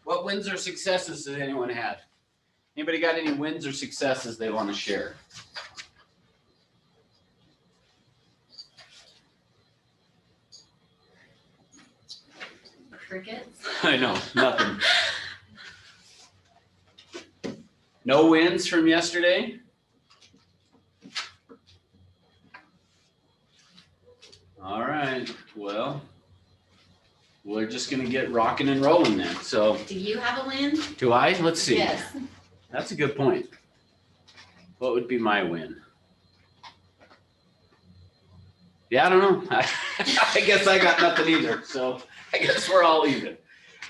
What wins or successes did anyone have? Anybody got any wins or successes they want to share? Crickets. I know, nothing. No wins from yesterday? All right, well, we're just gonna get rocking and rolling then. So, Do you have a win? do I? Let's see. Yes. That's a good point. What would be my win? Yeah, I don't know. I guess I got nothing either. So I guess we're all even.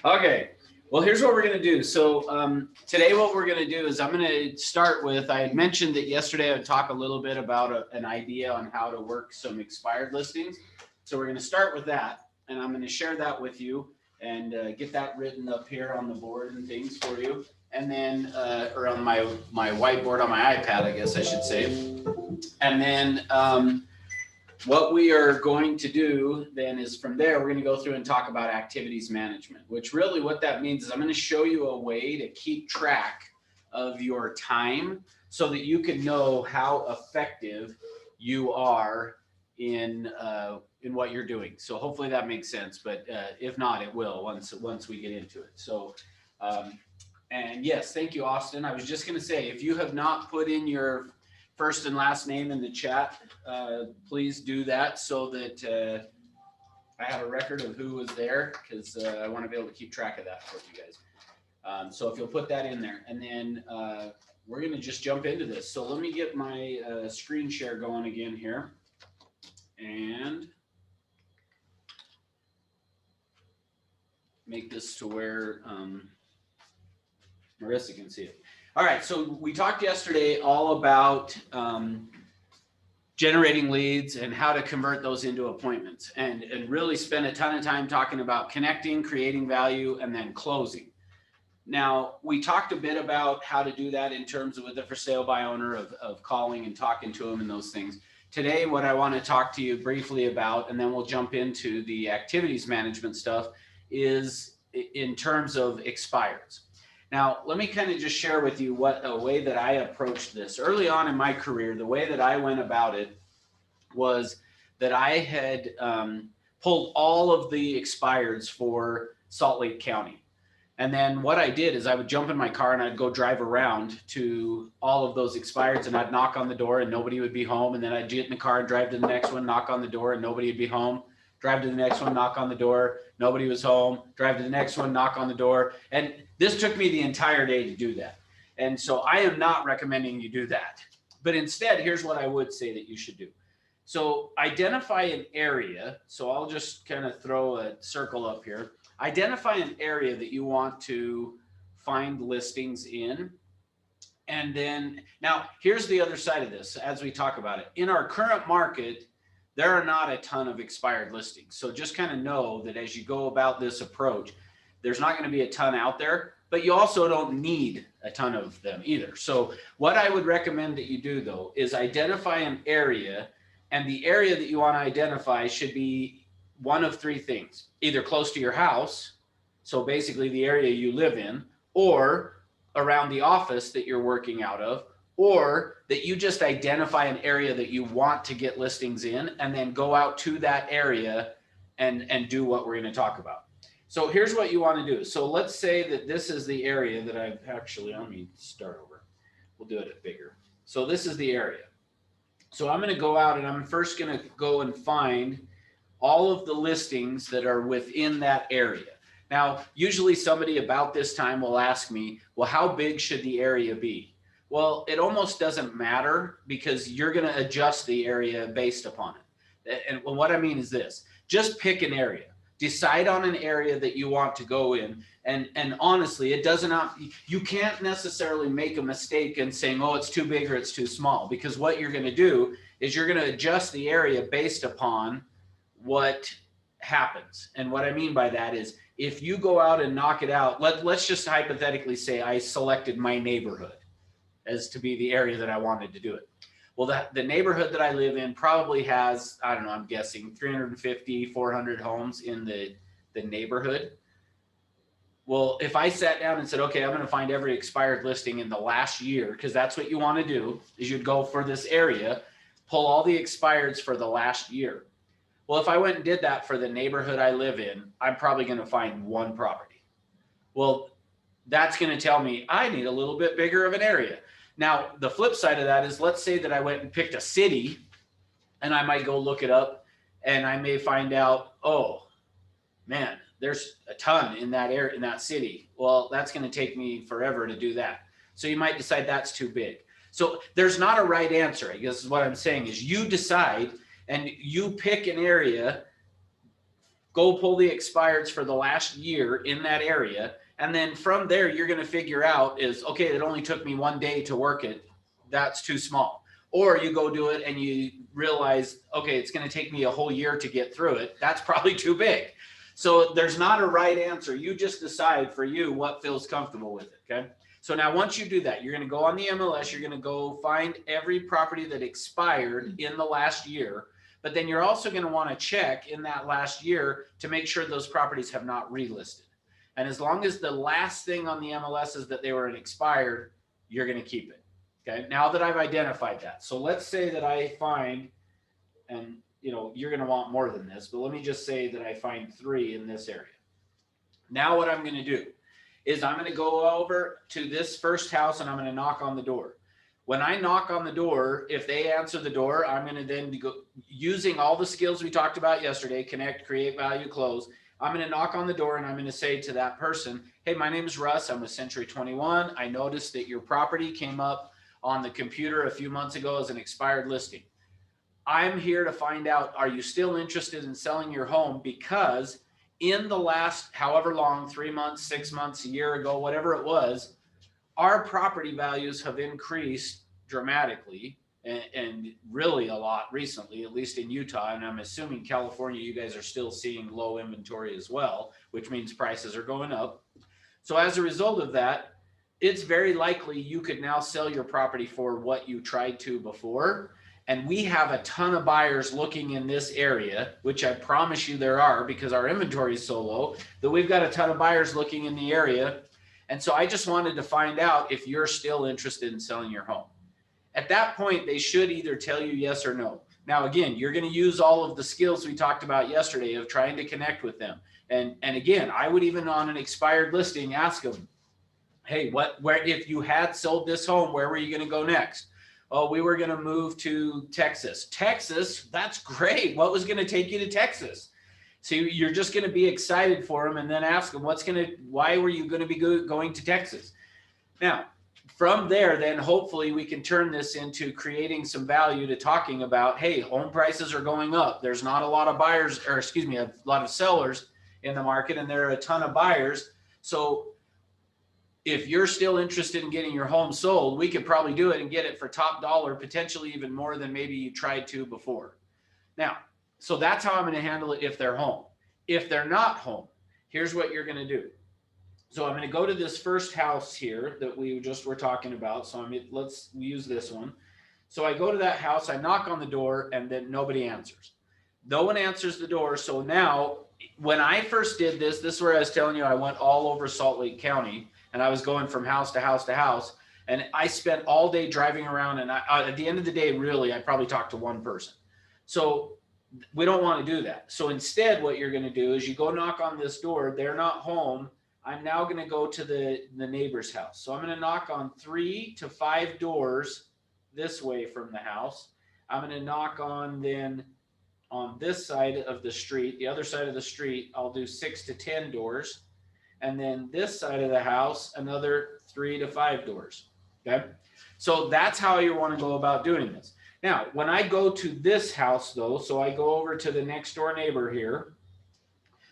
Okay. Well, here's what we're going to do. So today what we're going to do is I'm going to start with, I had mentioned that yesterday I would talk a little bit about an idea on how to work some expired listings. So we're going to start with that, and I'm going to share that with you and get that written up here on the board and things for you. And then, or on my whiteboard on my iPad, I guess I should say. And then what we are going to do then is from there, we're going to go through and talk about activities management, which really what that means is I'm going to show you a way to keep track of your time so that you can know how effective you are in what you're doing. So hopefully that makes sense, but if not, it will once we get into it. So, and yes, thank you, Austin. I was just going to say, if you have not put in your first and last name in the chat, please do that so that I have a record of who was there, because I want to be able to keep track of that for you guys. So if you'll put that in there, and then we're going to just jump into this. So let me get my screen share going again here, and make this to where Marissa can see it. All right, so we talked yesterday all about generating leads and how to convert those into appointments, and really spend a ton of time talking about connecting, creating value, and then closing. Now, we talked a bit about how to do that in terms of with the for sale by owner of calling and talking to them and those things. Today, what I want to talk to you briefly about, and then we'll jump into the activities management stuff, is in terms of expireds. Now, let me kind of just share with you what a way that I approached this. Early on in my career, the way that I went about it was that I had pulled all of the expireds for Salt Lake County. And then what I did is I would jump in my car and I'd go drive around to all of those expireds, and I'd knock on the door and nobody would be home. And then I'd get in the car and drive to the next one, knock on the door, and nobody would be home. Drive to the next one, knock on the door, nobody was home. Drive to the next one, knock on the door. And this took me the entire day to do that. And so I am not recommending you do that. But instead, here's what I would say that you should do. So identify an area. So I'll just kind of throw a circle up here. Identify an area that you want to find listings in. And then, now here's the other side of this as we talk about it. In our current market, there are not a ton of expired listings. So just kind of know that as you go about this approach, there's not going to be a ton out there, but you also don't need a ton of them either. So what I would recommend that you do though, is identify an area, and the area that you want to identify should be one of three things: either close to your house, so basically the area you live in, or around the office that you're working out of, or that you just identify an area that you want to get listings in and then go out to that area and do what we're going to talk about. So here's what you want to do. So let's say that this is the area that I've actually, let me start over. We'll do it bigger. So this is the area. So I'm going to go out and I'm first going to go and find all of the listings that are within that area. Now, usually somebody about this time will ask me, well, how big should the area be? Well, it almost doesn't matter, because you're going to adjust the area based upon it. And what I mean is this: just pick an area, decide on an area that you want to go in. And honestly, it doesn't, you can't necessarily make a mistake in saying, oh, it's too big or it's too small, because what you're going to do is you're going to adjust the area based upon what happens. And what I mean by that is, if you go out and knock it out, let's just hypothetically say I selected my neighborhood as to be the area that I wanted to do it. Well, the neighborhood that I live in probably has, I don't know, I'm guessing 350, 400 homes in the neighborhood. Well, if I sat down and said, okay, I'm going to find every expired listing in the last year, because that's what you want to do, is you'd go for this area, pull all the expireds for the last year. Well, if I went and did that for the neighborhood I live in, I'm probably going to find one property. Well, that's going to tell me I need a little bit bigger of an area. Now, the flip side of that is, let's say that I went and picked a city, and I might go look it up, and I may find out, oh, man, there's a ton in that area, in that city. Well, that's going to take me forever to do that. So you might decide that's too big. So there's not a right answer. I guess is what I'm saying is you decide and you pick an area, go pull the expireds for the last year in that area. And then from there, you're going to figure out is, okay, it only took me 1 day to work it. That's too small. Or you go do it and you realize, okay, it's going to take me a whole year to get through it. That's probably too big. So there's not a right answer. You just decide for you what feels comfortable with it, okay? So now once you do that, you're going to go on the MLS, you're going to go find every property that expired in the last year, but then you're also going to want to check in that last year to make sure those properties have not relisted. And as long as the last thing on the MLS is that they were expired, you're going to keep it, okay? Now that I've identified that. So let's say that I find, and you know, you're going to want more than this, but let me just say that I find 3 in this area. Now what I'm going to do is I'm going to go over to this first house and I'm going to knock on the door. When I knock on the door, if they answer the door, I'm going to then go using all the skills we talked about yesterday, connect, create value, close. I'm going to knock on the door and I'm going to say to that person, hey, my name is Russ. I'm with Century 21. I noticed that your property came up on the computer a few months ago as an expired listing. I'm here to find out, are you still interested in selling your home? Because in the last however long, 3 months, 6 months, a year ago, whatever it was, our property values have increased dramatically and really a lot recently, at least in Utah. And I'm assuming California, you guys are still seeing low inventory as well, which means prices are going up. So as a result of that, it's very likely you could now sell your property for what you tried to before. And we have a ton of buyers looking in this area, which I promise you there are because our inventory is so low that we've got a ton of buyers looking in the area. And so I just wanted to find out if you're still interested in selling your home. At that point, they should either tell you yes or no. Now, again, you're going to use all of the skills we talked about yesterday of trying to connect with them. And again, I would even on an expired listing, ask them, hey, where, if you had sold this home, where were you going to go next? Oh, we were going to move to Texas. Texas, that's great. What was going to take you to Texas? So you're just going to be excited for them and then ask them, why were you going to be going to Texas? Now, from there, then hopefully we can turn this into creating some value to talking about, hey, home prices are going up. There's not a lot of buyers, or excuse me, a lot of sellers in the market, and there are a ton of buyers. So if you're still interested in getting your home sold, we could probably do it and get it for top dollar, potentially even more than maybe you tried to before. Now, so that's how I'm going to handle it if they're home. If they're not home, here's what you're going to do. So I'm going to go to this first house here that we just were talking about. So let's use this one. So I go to that house, I knock on the door, and then nobody answers. No one answers the door. So now, when I first did this, this is where I was telling you I went all over Salt Lake County. And I was going from house to house to house. And I spent all day driving around. And at the end of the day, really, I probably talked to one person. So we don't want to do that. So instead, what you're going to do is you go knock on this door. They're not home. I'm now going to go to the neighbor's house. So I'm going to knock on 3 to 5 doors this way from the house. I'm going to knock on then on this side of the street, the other side of the street, I'll do 6 to 10 doors. And then this side of the house, another 3 to 5 doors, okay? So that's how you want to go about doing this. Now, when I go to this house though, so I go over to the next door neighbor here.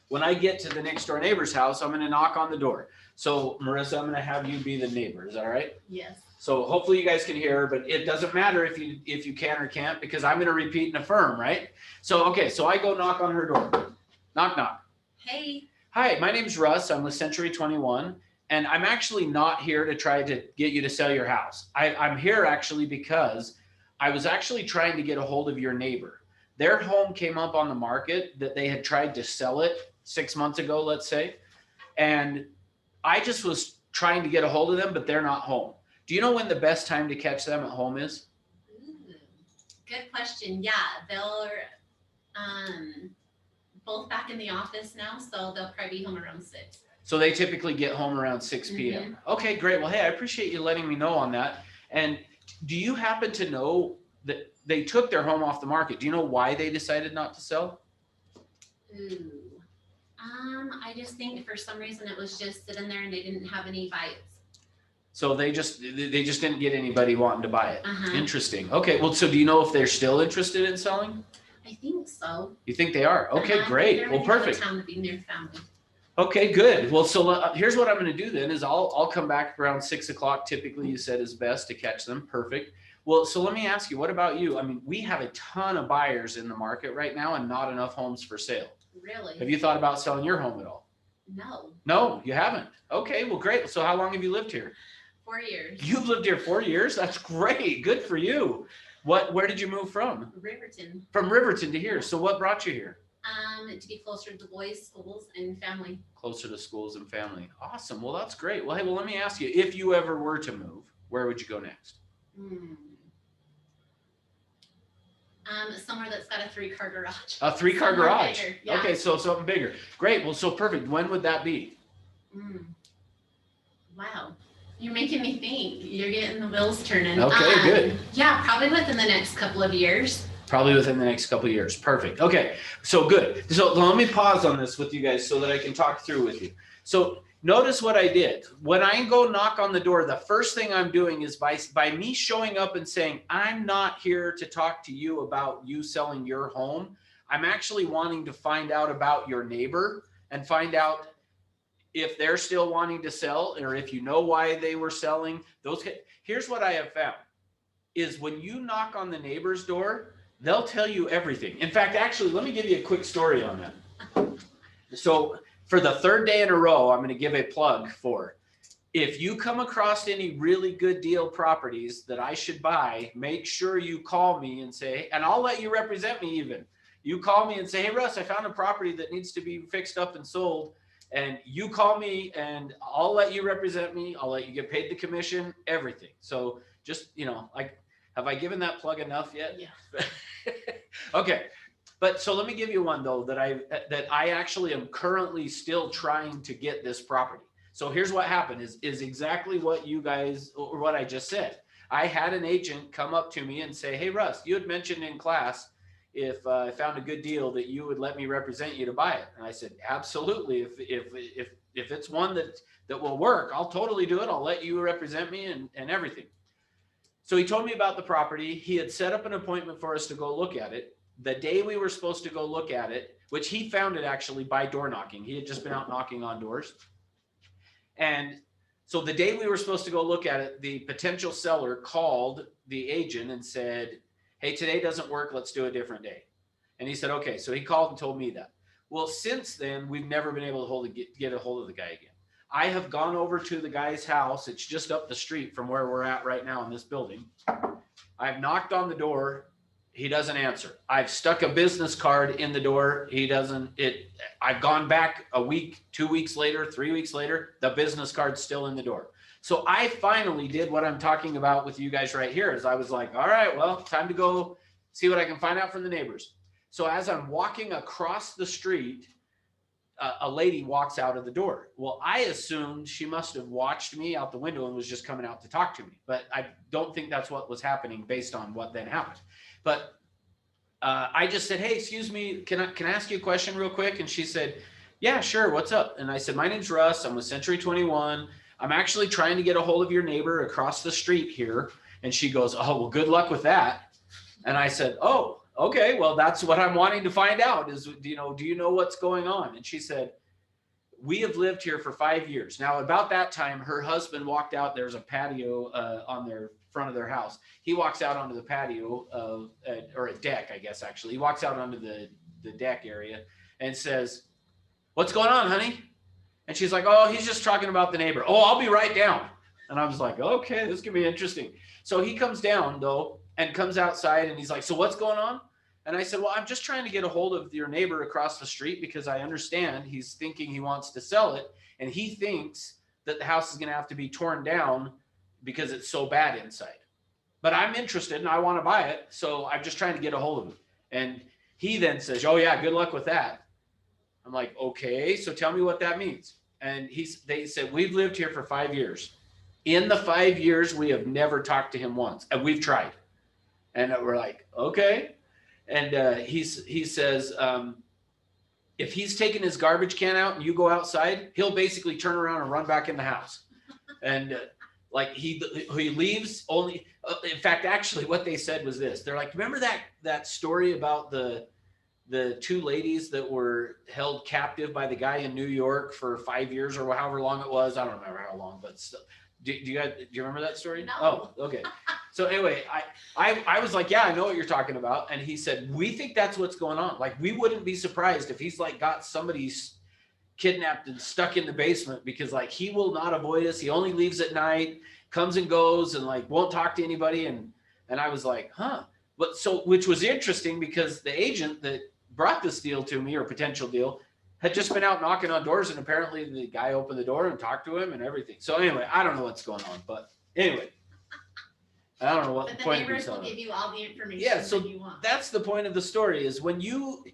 When I get to the next door neighbor's house, I'm going to knock on the door. So Marissa, I'm going to have you be the neighbor. Is that all right? Yes. So hopefully you guys can hear her, but it doesn't matter if you can or can't, because I'm going to repeat and affirm, right? So, okay, so I go knock on her door. Knock, knock. Hey. Hi, my name's Russ. I'm with Century 21, and I'm actually not here to try to get you to sell your house. I'm here actually because I was actually trying to get a hold of your neighbor. Their home came up on the market that they had tried to sell it 6 months ago, let's say, and I just was trying to get a hold of them, but they're not home. Do you know when the best time to catch them at home is? Ooh, good question. Yeah, they're both back in the office now, so they'll probably be home around 6. So they typically get home around 6 p.m. Okay, great. Well, hey, I appreciate you letting me know on that. And do you happen to know that they took their home off the market? Do you know why they decided not to sell? Ooh. I just think for some reason it was just sitting there and they didn't have any bites. So they just didn't get anybody wanting to buy it. Uh-huh. Interesting. Okay. Well, so do you know if they're still interested in selling? I think so. You think they are? Okay, great. Well, perfect. Town to be near family. Okay, good. Well, so here's what I'm going to do then is I'll come back around 6 o'clock. Typically, you said is best to catch them. Perfect. Well, so let me ask you, what about you? I mean, we have a ton of buyers in the market right now and not enough homes for sale. Really? Have you thought about selling your home at all? No. No, you haven't. Okay, well, great. So how long have you lived here? 4 years. You've lived here 4 years? That's great. Good for you. Where did you move from? Riverton. From Riverton to here. So what brought you here? To be closer to boys' schools and family. Closer to schools and family. Awesome. Well, that's great. Well, hey, let me ask you, if you ever were to move, where would you go next? Somewhere that's got a 3-car garage. A 3-car garage. Bigger, yeah. Okay, so something bigger. Great. Well, so perfect. When would that be? Wow. You're making me think. You're getting the wheels turning. Okay, good. Yeah, probably within the next couple of years. Probably within the next couple of years. Perfect. Okay, so good. So let me pause on this with you guys so that I can talk through with you. So notice what I did. When I go knock on the door, the first thing I'm doing is by me showing up and saying, I'm not here to talk to you about you selling your home. I'm actually wanting to find out about your neighbor and find out if they're still wanting to sell or if you know why they were selling. Here's what I have found is when you knock on the neighbor's door, they'll tell you everything. In fact, actually, let me give you a quick story on that. So for the 3rd day in a row, I'm going to give a plug for, if you come across any really good deal properties that I should buy, make sure you call me and say, and I'll let you represent me even. You call me and say, hey, Russ, I found a property that needs to be fixed up and sold. And you call me and I'll let you represent me. I'll let you get paid the commission, everything. So just, like, have I given that plug enough yet? Yeah. Okay. But so let me give you one though, that I actually am currently still trying to get this property. So here's what happened is exactly what you guys, or what I just said. I had an agent come up to me and say, hey, Russ, you had mentioned in class, if I found a good deal that you would let me represent you to buy it. And I said, absolutely. If it's one that will work, I'll totally do it. I'll let you represent me and everything. So he told me about the property. He had set up an appointment for us to go look at it. The day we were supposed to go look at it, which he found it actually by door knocking. He had just been out knocking on doors. And so the day we were supposed to go look at it, the potential seller called the agent and said, hey, today doesn't work. Let's do a different day. And he said, okay. So he called and told me that. Well, since then, we've never been able to get a hold of the guy again. I have gone over to the guy's house. It's just up the street from where we're at right now in this building. I've knocked on the door. He doesn't answer. I've stuck a business card in the door. He doesn't. I've gone back a week, 2 weeks later, 3 weeks later, the business card's still in the door. So I finally did what I'm talking about with you guys right here is I was like, all right, well, time to go see what I can find out from the neighbors. So as I'm walking across the street, a lady walks out of the door. Well, I assumed she must have watched me out the window and was just coming out to talk to me. But I don't think that's what was happening based on what then happened. But I just said, hey, excuse me, can I ask you a question real quick? And she said, yeah, sure. What's up? And I said, my name's Russ. I'm with Century 21. I'm actually trying to get a hold of your neighbor across the street here. And she goes, oh, well, good luck with that. And I said, oh, okay, well, that's what I'm wanting to find out is, do you know what's going on? And she said, we have lived here for 5 years. Now, about that time, her husband walked out. There's a patio on their front of their house. He walks out onto the patio or a deck, I guess, actually. He walks out onto the deck area and says, what's going on, honey? And she's like, oh, he's just talking about the neighbor. Oh, I'll be right down. And I was like, okay, this could be interesting. So he comes down, though, and comes outside, and he's like, so what's going on? And I said, well, I'm just trying to get a hold of your neighbor across the street because I understand he's thinking he wants to sell it. And he thinks that the house is going to have to be torn down because it's so bad inside. But I'm interested and I want to buy it. So I'm just trying to get a hold of him. And he then says, oh yeah, good luck with that. I'm like, okay, so tell me what that means. And they said, we've lived here for 5 years. In the 5 years, we have never talked to him once, and we've tried. And we're like, okay. And he says, if he's taking his garbage can out and you go outside, he'll basically turn around and run back in the house. And like he leaves only. In fact, actually, what they said was this. They're like, remember that story about the two ladies that were held captive by the guy in New York for 5 years or however long it was? I don't remember how long, but still. Do you remember that story? No. Oh, okay. So anyway, I was like, yeah, I know what you're talking about. And he said, we think that's what's going on. Like, we wouldn't be surprised if he's like got somebody kidnapped and stuck in the basement, because like he will not avoid us. He only leaves at night, comes and goes, and like won't talk to anybody. And I was like, huh. But so, which was interesting because the agent that brought this deal to me, or potential deal, had just been out knocking on doors, and apparently the guy opened the door and talked to him and everything. So anyway, I don't know what's going on, but anyway, I don't know what But the the point of neighbors this will is. give you all the information Yeah, so that you want. that's the point of the story, is when you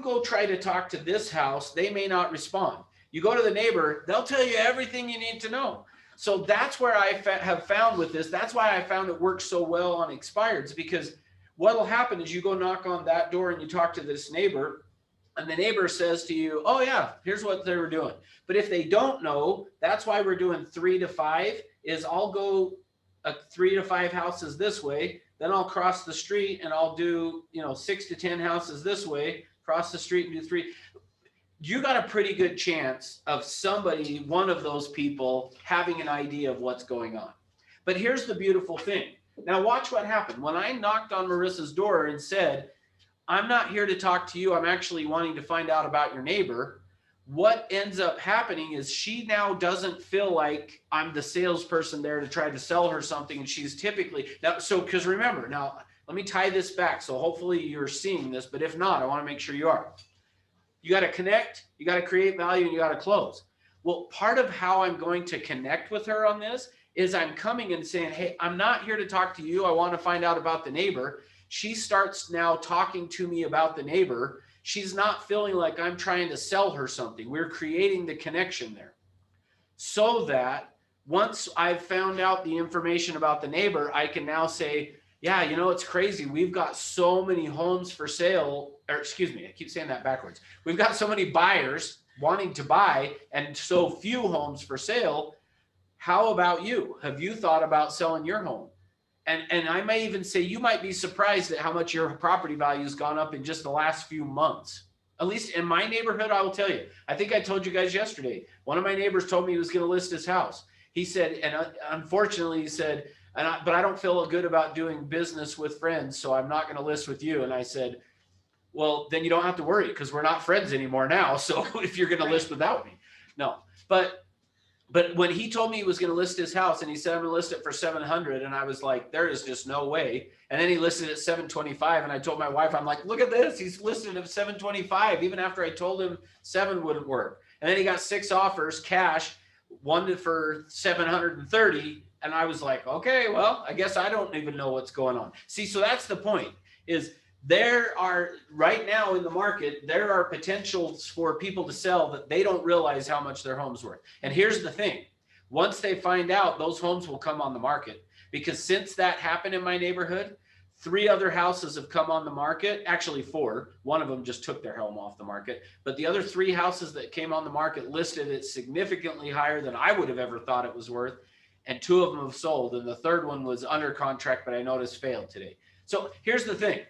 go try to talk to this house, they may not respond. You go to the neighbor, they'll tell you everything you need to know. So that's where I have found with this. That's why I found it works so well on expireds, because what will happen is you go knock on that door and you talk to this neighbor, and the neighbor says to you, oh yeah, here's what they were doing. But if they don't know, that's why we're doing 3 to 5, is I'll go 3 to 5 houses this way, then I'll cross the street and I'll do 6 to 10 houses this way, cross the street and do 3. You got a pretty good chance of somebody, one of those people, having an idea of what's going on. But here's the beautiful thing. Now watch what happened. When I knocked on Marissa's door and said, I'm not here to talk to you, I'm actually wanting to find out about your neighbor, what ends up happening is she now doesn't feel like I'm the salesperson there to try to sell her something. And she's typically now, so because remember, now let me tie this back. So hopefully you're seeing this, but if not, I want to make sure you are. You got to connect, you got to create value, and you got to close. Well, part of how I'm going to connect with her on this is I'm coming and saying, hey, I'm not here to talk to you. I want to find out about the neighbor. She starts now talking to me about the neighbor. She's not feeling like I'm trying to sell her something. We're creating the connection there, so that once I've found out the information about the neighbor, I can now say, yeah, it's crazy. We've got so many homes for sale, or excuse me, I keep saying that backwards. We've got so many buyers wanting to buy and so few homes for sale. How about you? Have you thought about selling your home? And I may even say, you might be surprised at how much your property value has gone up in just the last few months. At least in my neighborhood, I will tell you. I think I told you guys yesterday, one of my neighbors told me he was going to list his house. He said, and unfortunately he said, but I don't feel good about doing business with friends, so I'm not going to list with you. And I said, well, then you don't have to worry, because we're not friends anymore now. So if you're going to list without me, no. But when he told me he was going to list his house, and he said, I'm going to list it for 700, and I was like, there is just no way. And then he listed at 725, and I told my wife, I'm like, look at this. He's listed at 725, even after I told him 7 wouldn't work. And then he got 6 offers cash, one for 730. And I was like, okay, well, I guess I don't even know what's going on. See, so that's the point, is there are right now in the market, there are potentials for people to sell that they don't realize how much their home's worth. And here's the thing. Once they find out, those homes will come on the market, because since that happened in my neighborhood, 3 other houses have come on the market. Actually 4. One of them just took their home off the market. But the other 3 houses that came on the market listed it significantly higher than I would have ever thought it was worth. And 2 of them have sold. And the 3rd one was under contract, but I noticed failed today. So here's the thing.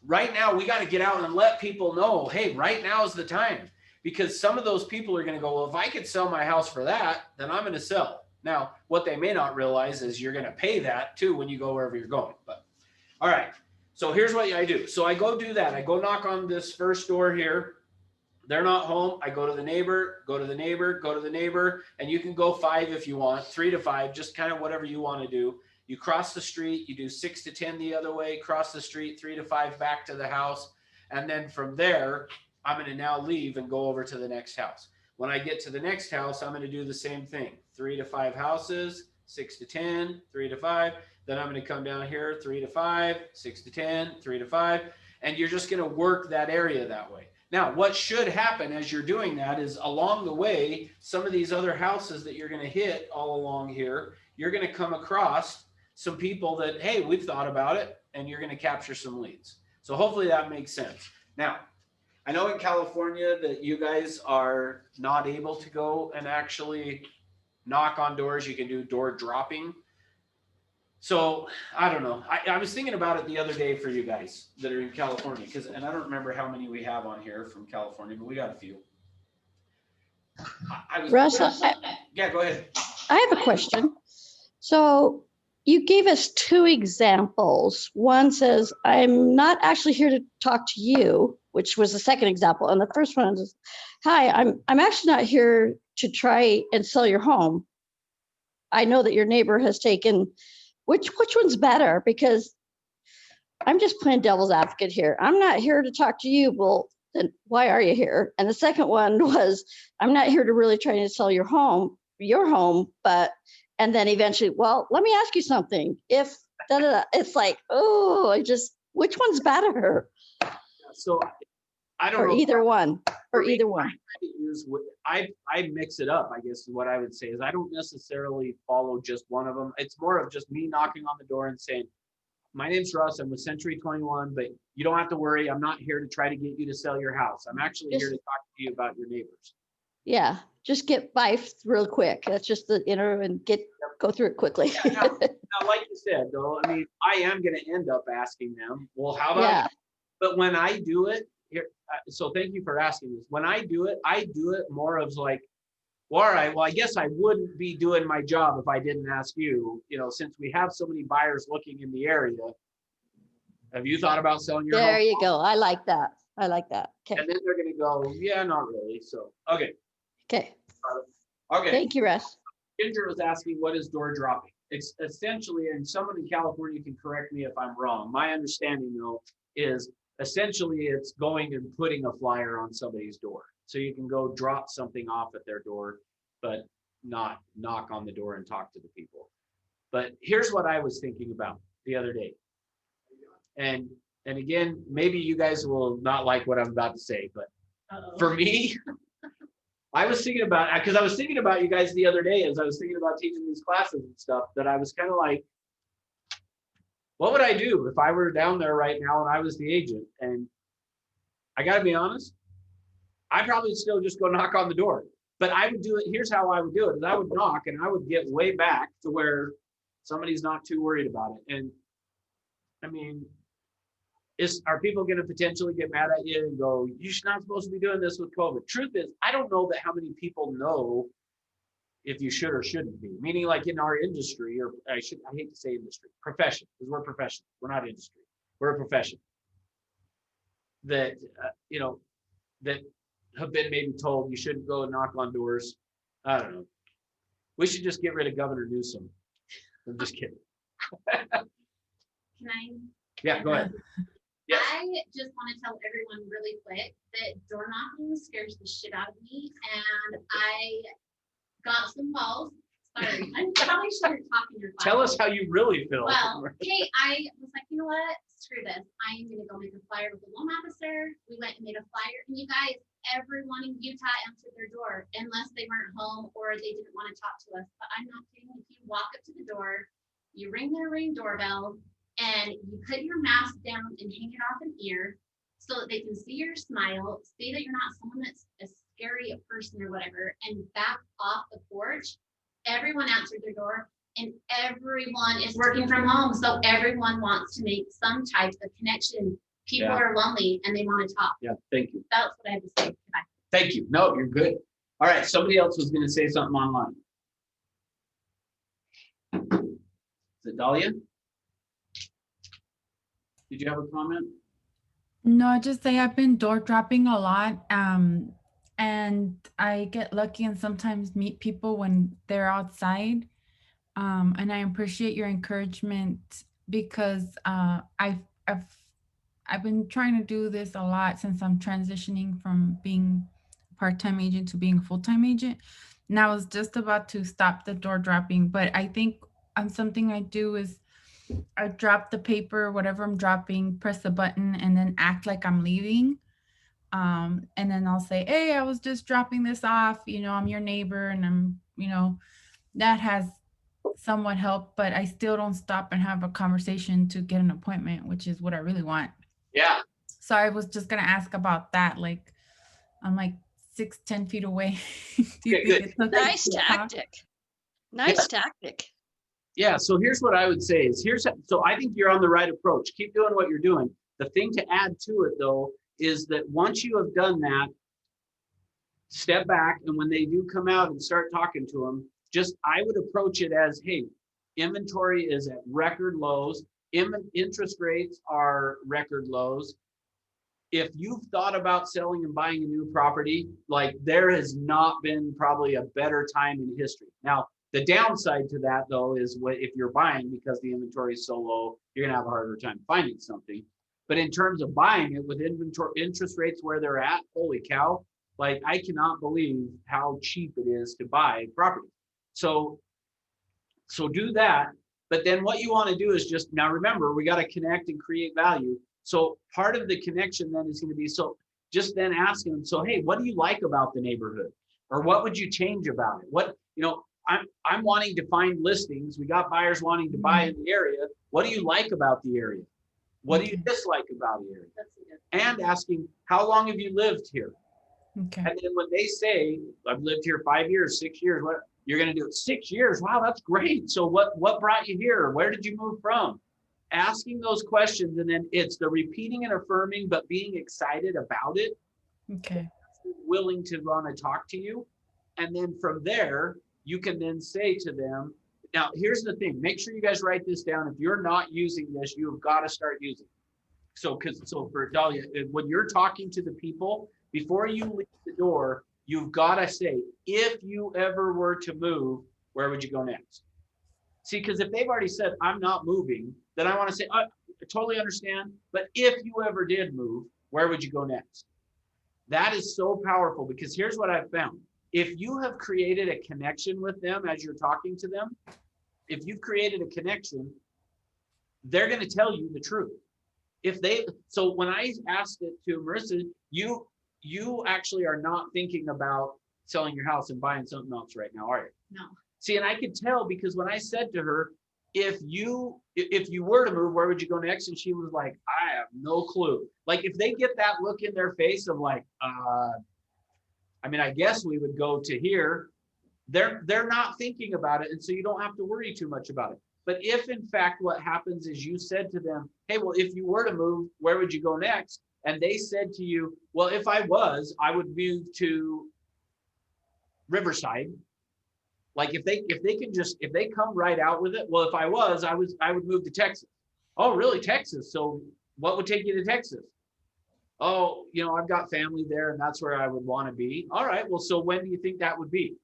Right now, we got to get out and let people know, hey, right now is the time. Because some of those people are going to go, well, if I could sell my house for that, then I'm going to sell. Now, what they may not realize is you're going to pay that too when you go wherever you're going. But all right, so here's what I do. So I go do that. I go knock on this first door here. They're not home. I go to the neighbor, go to the neighbor, go to the neighbor, and you can go 5 if you want, 3 to 5, just kind of whatever you want to do. You cross the street, you do 6 to 10 the other way, cross the street, 3 to 5 back to the house. And then from there, I'm going to now leave and go over to the next house. When I get to the next house, I'm going to do the same thing. 3 to 5 houses, 6 to 10, 3 to 5. Then I'm going to come down here, 3 to 5, 6 to 10, 3 to 5. And you're just going to work that area that way. Now, what should happen as you're doing that is along the way, some of these other houses that you're going to hit all along here, you're going to come across some people that, hey, we've thought about it, and you're going to capture some leads. So hopefully that makes sense. Now, I know in California that you guys are not able to go and actually knock on doors. You can do door dropping. So I don't know. I was thinking about it the other day for you guys that are in California, and I don't remember how many we have on here from California, but we got a few. Russ, yeah, go ahead. I have a question. So you gave us two examples. One says, I'm not actually here to talk to you, which was the second example. And the first one is, hi, I'm actually not here to try and sell your home. I know that your neighbor has taken, which one's better? Because I'm just playing devil's advocate here. I'm not here to talk to you. Well, then why are you here? And the second one was, I'm not here to really try to sell your home, but, and then eventually, well, let me ask you something. If it's like, oh, which one's better? So I don't or know. Either one. I mix it up, I guess is what I would say, is I don't necessarily follow just one of them. It's more of just me knocking on the door and saying, my name's Russ, I'm with Century 21, but you don't have to worry. I'm not here to try to get you to sell your house. I'm actually here to talk to you about your neighbors. Yeah, just get by real quick. That's just the and go through it quickly. Yeah, now, like you said, though, I mean, I am going to end up asking them, well, how about you? But when I do it, here, so thank you for asking this. When I do it more of like, well, all right, well, I guess I wouldn't be doing my job if I didn't ask you, since we have so many buyers looking in the area. Have you thought about selling your home? There you go. I like that. Okay. And then they're going to go, yeah, not really. So, okay. Okay. Okay. Thank you, Russ. Ginger was asking, what is door dropping? It's essentially, and someone in California can correct me if I'm wrong. My understanding, though, is essentially it's going and putting a flyer on somebody's door. So you can go drop something off at their door, but not knock on the door and talk to the people. But here's what I was thinking about the other day. And again, maybe you guys will not like what I'm about to say, but for me, I was thinking about, because I was thinking about you guys the other day as I was thinking about teaching these classes and stuff, that I was kind of like, what would I do if I were down there right now and I was the agent? And I got to be honest, I'd probably still just go knock on the door. But I would do it, here's how I would do it, is I would knock and I would get way back to where somebody's not too worried about it. And I mean, are people going to potentially get mad at you and go, you're not supposed to be doing this with COVID? Truth is, I don't know that how many people know if you should or shouldn't be. Meaning, like in our industry, or I hate to say industry, profession, because we're professional. We're not industry. We're a profession. That that have been maybe told you shouldn't go and knock on doors. I don't know. We should just get rid of Governor Newsom. I'm just kidding. Can I? Yeah, go ahead. Yes. I just want to tell everyone really quick that door knocking scares the shit out of me, and I got some balls. Sorry, I probably shouldn't talk in your class. Tell us how you really feel. Well, hey, I was like, you know what? Screw this. I am gonna go make a flyer with the loan officer. We went and made a flyer, and you guys, everyone in Utah answered their door unless they weren't home or they didn't want to talk to us. But I'm not kidding. If you walk up to the door, you ring their Ring doorbell, and you put your mask down and hang it off an ear so that they can see your smile, see that you're not someone that's a scary person or whatever, and back off the porch. Everyone answered their door, and everyone is working from home. So everyone wants to make some type of connection. People are lonely and they want to talk. Yeah, thank you. That's what I have to say. Goodbye. Thank you. No, you're good. All right, somebody else was going to say something online. Is it Dahlia? Did you have a comment? No, just say I've been door dropping a lot. And I get lucky and sometimes meet people when they're outside. And I appreciate your encouragement because I've been trying to do this a lot since I'm transitioning from being a part-time agent to being a full-time agent. And I was just about to stop the door dropping, but I think something I do is I drop the paper, whatever I'm dropping, press the button, and then act like I'm leaving. And then I'll say, "Hey, I was just dropping this off. I'm your neighbor, and that has somewhat helped, but I still don't stop and have a conversation to get an appointment, which is what I really want." Yeah. So I was just gonna ask about that. Like I'm like 6, 10 feet away. Do you Okay, think good. it's okay Nice to talk? tactic. Nice tactic. Yeah, so here's what I would say is so I think you're on the right approach. Keep doing what you're doing. The thing to add to it though is that once you have done that, step back, and when they do come out and start talking to them, I would approach it as, hey, inventory is at record lows, interest rates are record lows. If you've thought about selling and buying a new property, like there has not been probably a better time in history. Now, the downside to that though is if you're buying because the inventory is so low, you're gonna have a harder time finding something. But in terms of buying it with inventory interest rates where they're at, holy cow, like I cannot believe how cheap it is to buy property. So do that. But then what you want to do is just now remember, we got to connect and create value. So part of the connection then is going to be, so just then asking them, so hey, what do you like about the neighborhood? Or what would you change about it? I'm wanting to find listings. We got buyers wanting to buy in the area. What do you like about the area? What do you dislike about the area? And asking, how long have you lived here? Okay. And then when they say, I've lived here 5 years, 6 years, what you're going to do? 6 years. Wow, that's great. So what brought you here? Where did you move from? Asking those questions, and then it's the repeating and affirming, but being excited about it. Okay. Willing to want to talk to you. And then from there, you can then say to them, now here's the thing, make sure you guys write this down. If you're not using this, you've got to start using it. So for Dahlia, when you're talking to the people, before you leave the door, you've got to say, if you ever were to move, where would you go next? See, because if they've already said, I'm not moving, then I want to say, I totally understand. But if you ever did move, where would you go next? That is so powerful, because here's what I've found. If you have created a connection with them as you're talking to them, if you've created a connection, they're going to tell you the truth. So when I asked it to Marissa, you actually are not thinking about selling your house and buying something else right now, are you? No. See, and I could tell, because when I said to her, if you were to move, where would you go next? And she was like, I have no clue. Like if they get that look in their face of like, I guess we would go to here. They're not thinking about it. And so you don't have to worry too much about it. But if in fact what happens is you said to them, hey, well, if you were to move, where would you go next? And they said to you, well, if I would move to Riverside. Like if they come right out with it, well, if I would move to Texas. Oh, really? Texas? So what would take you to Texas? Oh, I've got family there and that's where I would want to be. All right. Well, so when do you think that would be?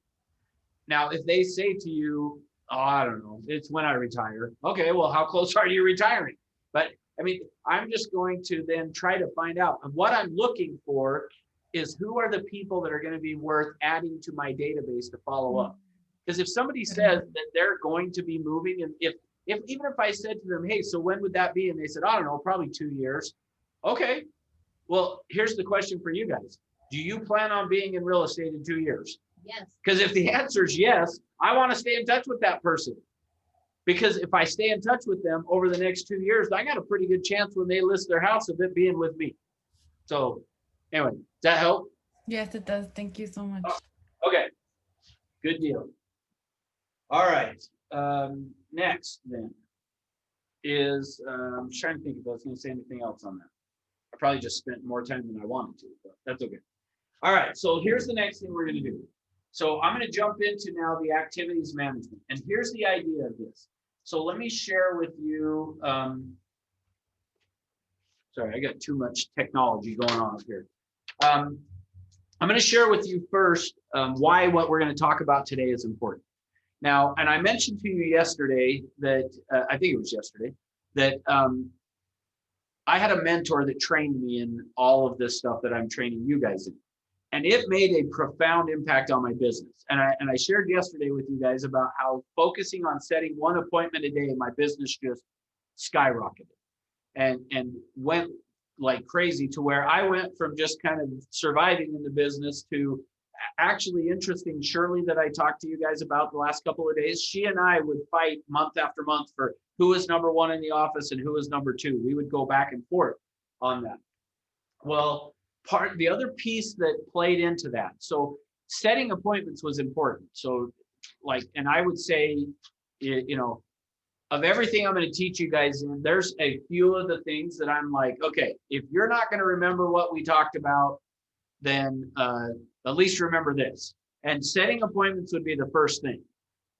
Now, if they say to you, oh, I don't know, it's when I retire. Okay, well, how close are you retiring? But I'm just going to then try to find out. And what I'm looking for is who are the people that are going to be worth adding to my database to follow up. Because if somebody says that they're going to be moving, and if even if I said to them, hey, so when would that be? And they said, I don't know, probably 2 years. Okay, well, here's the question for you guys. Do you plan on being in real estate in 2 years? Yes. Because if the answer is yes, I want to stay in touch with that person. Because if I stay in touch with them over the next 2 years, I got a pretty good chance when they list their house of it being with me. So anyway, does that help? Yes, it does. Thank you so much. Okay, good deal. All right, next then is, I'm trying to think if I was going to say anything else on that. I probably just spent more time than I wanted to, but that's okay. All right, so here's the next thing we're going to do. So I'm going to jump into now the activities management. And here's the idea of this. So let me share with you, sorry, I got too much technology going on up here. I'm going to share with you first why what we're going to talk about today is important. Now, and I mentioned to you yesterday that, I think it was yesterday, that I had a mentor that trained me in all of this stuff that I'm training you guys in. And it made a profound impact on my business. And I shared yesterday with you guys about how focusing on setting one appointment a day, my business just skyrocketed and went like crazy, to where I went from just kind of surviving in the business to actually interesting. Shirley, that I talked to you guys about the last couple of days, she and I would fight month after month for who was number one in the office and who was number two. We would go back and forth on that. Well, the other piece that played into that, so setting appointments was important. So like, and I would say, you know, of everything I'm going to teach you guys, and there's a few of the things that I'm like, okay, if you're not going to remember what we talked about, then at least remember this. And setting appointments would be the first thing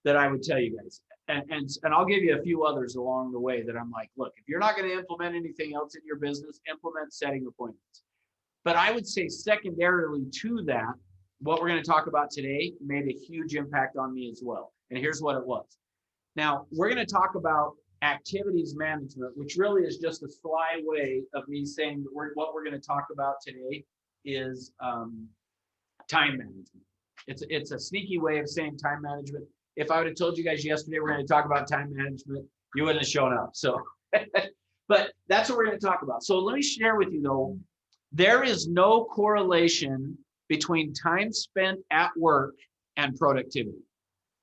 that I would tell you guys. And I'll give you a few others along the way that I'm like, look, if you're not going to implement anything else in your business, implement setting appointments. But I would say secondarily to that, what we're going to talk about today made a huge impact on me as well. And here's what it was. Now, we're going to talk about activities management, which really is just a sly way of me saying that what we're going to talk about today is time management. It's a sneaky way of saying time management. If I would have told you guys yesterday we're going to talk about time management, you wouldn't have shown up. So, but that's what we're going to talk about. So let me share with you though, there is no correlation between time spent at work and productivity.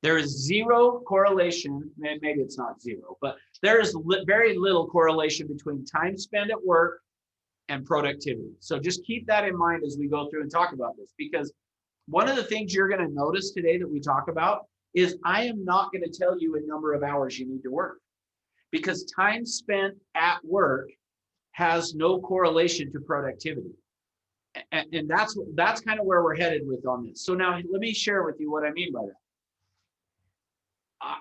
There is zero correlation, and maybe it's not zero, but there is very little correlation between time spent at work and productivity. So just keep that in mind as we go through and talk about this, because one of the things you're going to notice today that we talk about is I am not going to tell you a number of hours you need to work, because time spent at work has no correlation to productivity. And that's kind of where we're headed with on this. So now let me share with you what I mean by that.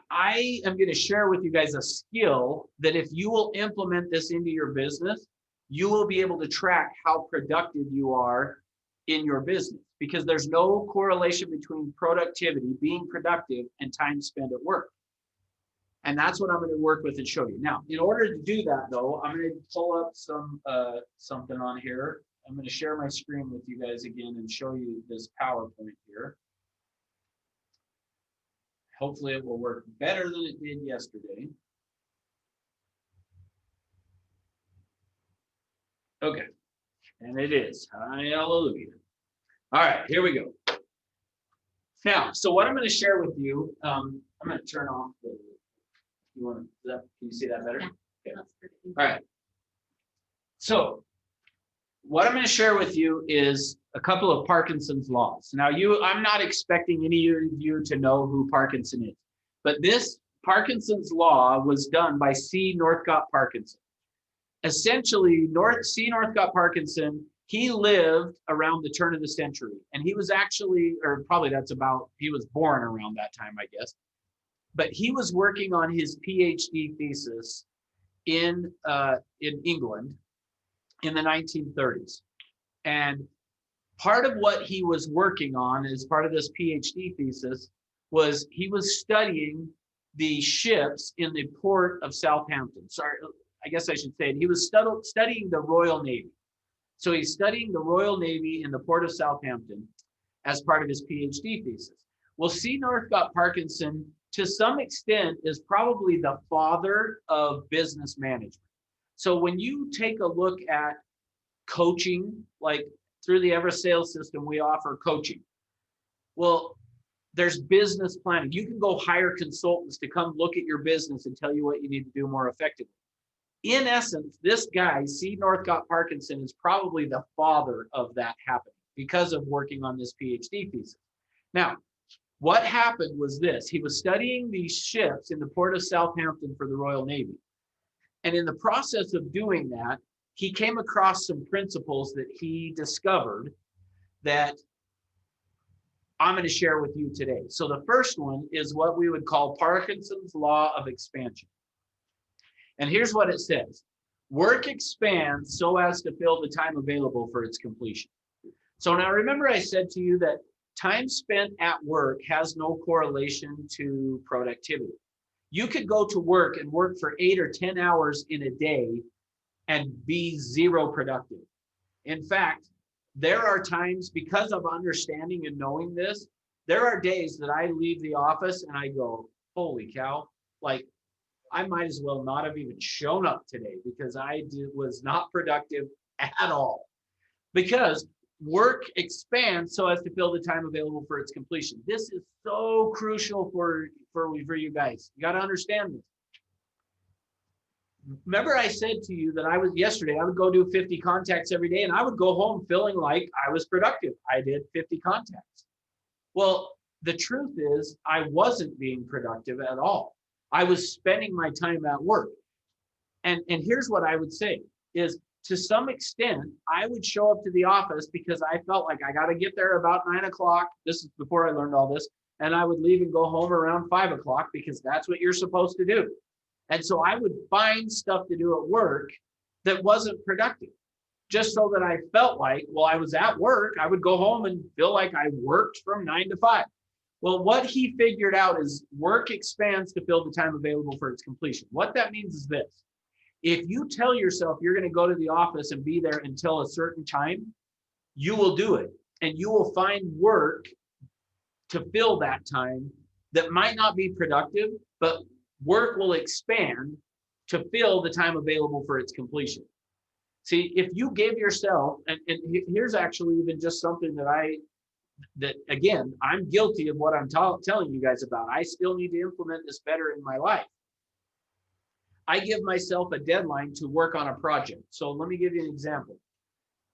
I am going to share with you guys a skill that if you will implement this into your business, you will be able to track how productive you are in your business, because there's no correlation between productivity, being productive, and time spent at work. And that's what I'm going to work with and show you. Now, in order to do that though, I'm going to pull up something on here. I'm going to share my screen with you guys again and show you this PowerPoint here. Hopefully it will work better than it did yesterday. Okay, and it is. Hallelujah. All right, here we go. Now, so what I'm going to share with you, I'm going to turn off the, you want to, can you see that better? Yeah. Okay. All right. So what I'm going to share with you is a couple of Parkinson's laws. Now, I'm not expecting any of you to know who Parkinson is, but this Parkinson's law was done by C. Northcott Parkinson. Essentially, C. Northcott Parkinson, he lived around the turn of the century, and he was actually, or probably he was born around that time, I guess, but he was working on his PhD thesis in England in the 1930s. And part of what he was working on as part of this PhD thesis was he was studying the ships in the port of Southampton. Sorry, I guess I should say it. He was studying the Royal Navy. So he's studying the Royal Navy in the port of Southampton as part of his PhD thesis. Well, C. Northcott Parkinson, to some extent, is probably the father of business management. So when you take a look at coaching, like through the Ever Sales system, we offer coaching. Well, there's business planning. You can go hire consultants to come look at your business and tell you what you need to do more effectively. In essence, this guy, C. Northcott Parkinson, is probably the father of that happening because of working on this PhD thesis. Now, what happened was this. He was studying these ships in the port of Southampton for the Royal Navy. And in the process of doing that, he came across some principles that he discovered that I'm going to share with you today. So the first one is what we would call Parkinson's law of expansion. And here's what it says. Work expands so as to fill the time available for its completion. So now remember I said to you that time spent at work has no correlation to productivity. You could go to work and work for 8 or 10 hours in a day and be zero productive. In fact, there are times, because of understanding and knowing this, there are days that I leave the office and I go, holy cow, like I might as well not have even shown up today because was not productive at all. Because work expands so as to fill the time available for its completion. This is so crucial for you guys. You got to understand this. Remember I said to you that I would go do 50 contacts every day and I would go home feeling like I was productive. I did 50 contacts. Well, the truth is I wasn't being productive at all. I was spending my time at work. And here's what I would say is, to some extent, I would show up to the office because I felt like I got to get there about 9 o'clock. This is before I learned all this. And I would leave and go home around 5 o'clock because that's what you're supposed to do. And so I would find stuff to do at work that wasn't productive, just so that I felt like, well, I was at work. I would go home and feel like I worked from 9 to 5. Well, what he figured out is work expands to fill the time available for its completion. What that means is this. If you tell yourself you're going to go to the office and be there until a certain time, you will do it. And you will find work to fill that time that might not be productive, but work will expand to fill the time available for its completion. See, if you give yourself, and here's actually even just something that again, I'm guilty of what I'm telling you guys about. I still need to implement this better in my life. I give myself a deadline to work on a project. So let me give you an example.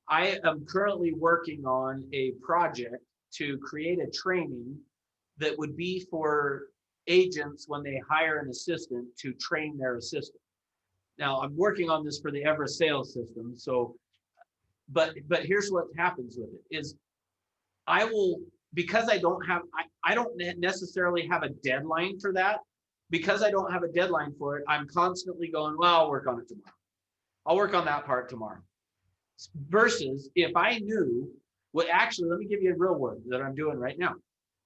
I am currently working on a project to create a training that would be for agents when they hire an assistant to train their assistant. Now I'm working on this for the Everest sales system. So, but here's what happens with it is I will, because I don't necessarily have a deadline for that. Because I don't have a deadline for it, I'm constantly going, well, I'll work on it tomorrow. I'll work on that part tomorrow. Versus if I knew, well, actually, let me give you a real one that I'm doing right now.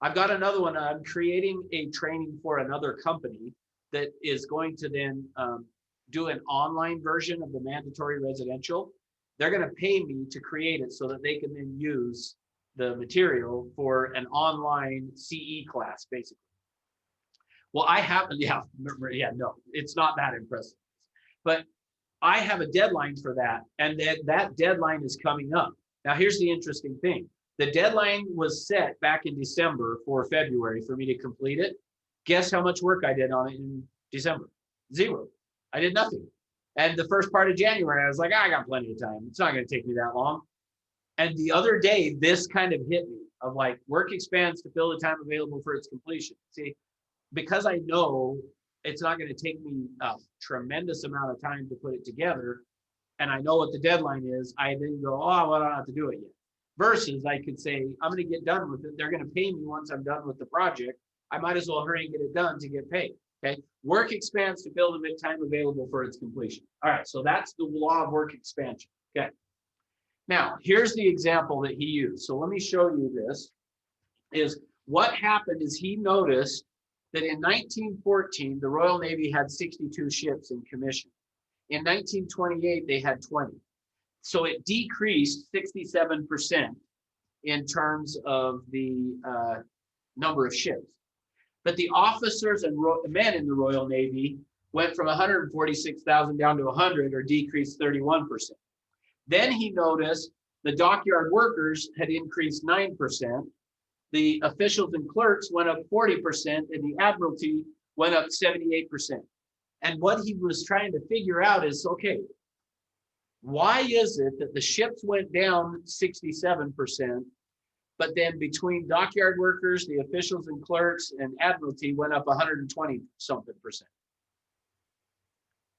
I've got another one. I'm creating a training for another company that is going to then do an online version of the mandatory residential. They're going to pay me to create it so that they can then use the material for an online CE class, basically. Well, I have, no, it's not that impressive. But I have a deadline for that, and that deadline is coming up. Now, here's the interesting thing. The deadline was set back in December for February for me to complete it. Guess how much work I did on it in December? 0. I did nothing. And the first part of January, I was like, I got plenty of time. It's not going to take me that long. And the other day, this kind of hit me of like, work expands to fill the time available for its completion. See, because I know it's not going to take me a tremendous amount of time to put it together, and I know what the deadline is, I then go, oh, well, I don't have to do it yet. Versus I could say, I'm going to get done with it. They're going to pay me once I'm done with the project. I might as well hurry and get it done to get paid. Okay. Work expands to fill the time available for its completion. All right. So that's the law of work expansion. Okay. Now, here's the example that he used. So let me show you this. Is what happened is he noticed that in 1914, the Royal Navy had 62 ships in commission. In 1928, they had 20. So it decreased 67% in terms of the number of ships. But the officers and men in the Royal Navy went from 146,000 down to 100, or decreased 31%. Then he noticed the dockyard workers had increased 9%. The officials and clerks went up 40%, and the Admiralty went up 78%. And what he was trying to figure out is, okay, why is it that the ships went down 67%, but then between dockyard workers, the officials and clerks, and Admiralty went up 120-something%?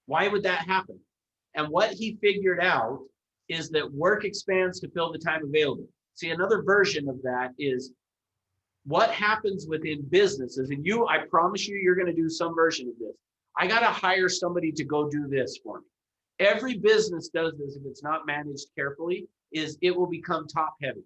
Why would that happen? And what he figured out is that work expands to fill the time available. See, another version of that is what happens within businesses, and I promise you're going to do some version of this. I got to hire somebody to go do this for me. Every business does this if it's not managed carefully, is it will become top heavy.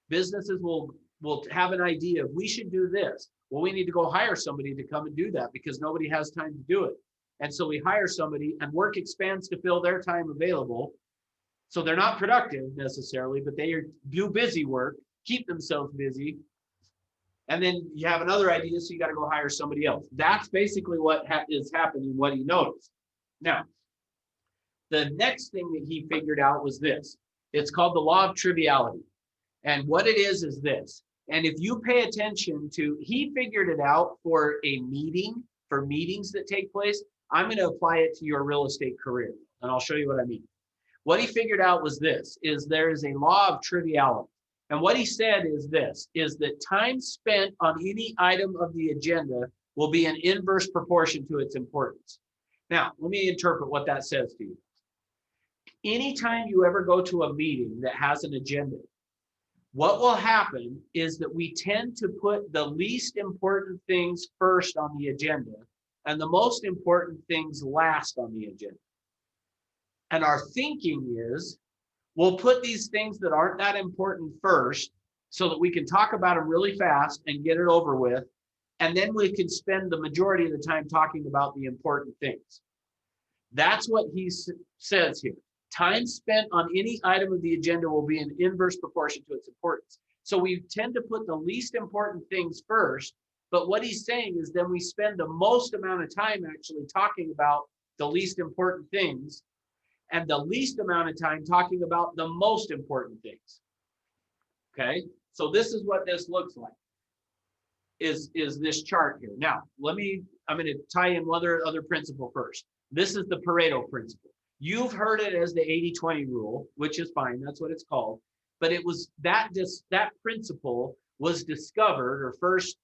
Businesses will have an idea of, we should do this. Well, we need to go hire somebody to come and do that because nobody has time to do it. And so we hire somebody, and work expands to fill their time available. So they're not productive necessarily, but they do busy work, keep themselves busy. And then you have another idea, so you got to go hire somebody else. That's basically what is happening, what he noticed. Now, the next thing that he figured out was this. It's called the law of triviality. And what it is this. And if you pay attention to, he figured it out for a meeting, for meetings that take place. I'm going to apply it to your real estate career, and I'll show you what I mean. What he figured out was this, is there is a law of triviality. And what he said is this, is that time spent on any item of the agenda will be in inverse proportion to its importance. Now, let me interpret what that says to you. Anytime you ever go to a meeting that has an agenda, what will happen is that we tend to put the least important things first on the agenda and the most important things last on the agenda. And our thinking is, we'll put these things that aren't that important first so that we can talk about them really fast and get it over with. And then we can spend the majority of the time talking about the important things. That's what he says here. Time spent on any item of the agenda will be in inverse proportion to its importance. So we tend to put the least important things first, but what he's saying is then we spend the most amount of time actually talking about the least important things and the least amount of time talking about the most important things. Okay, so this is what this looks like, is this chart here. Now, I'm going to tie in one other principle first. This is the Pareto principle. You've heard it as the 80-20 rule, which is fine, that's what it's called. But it was that principle was discovered or first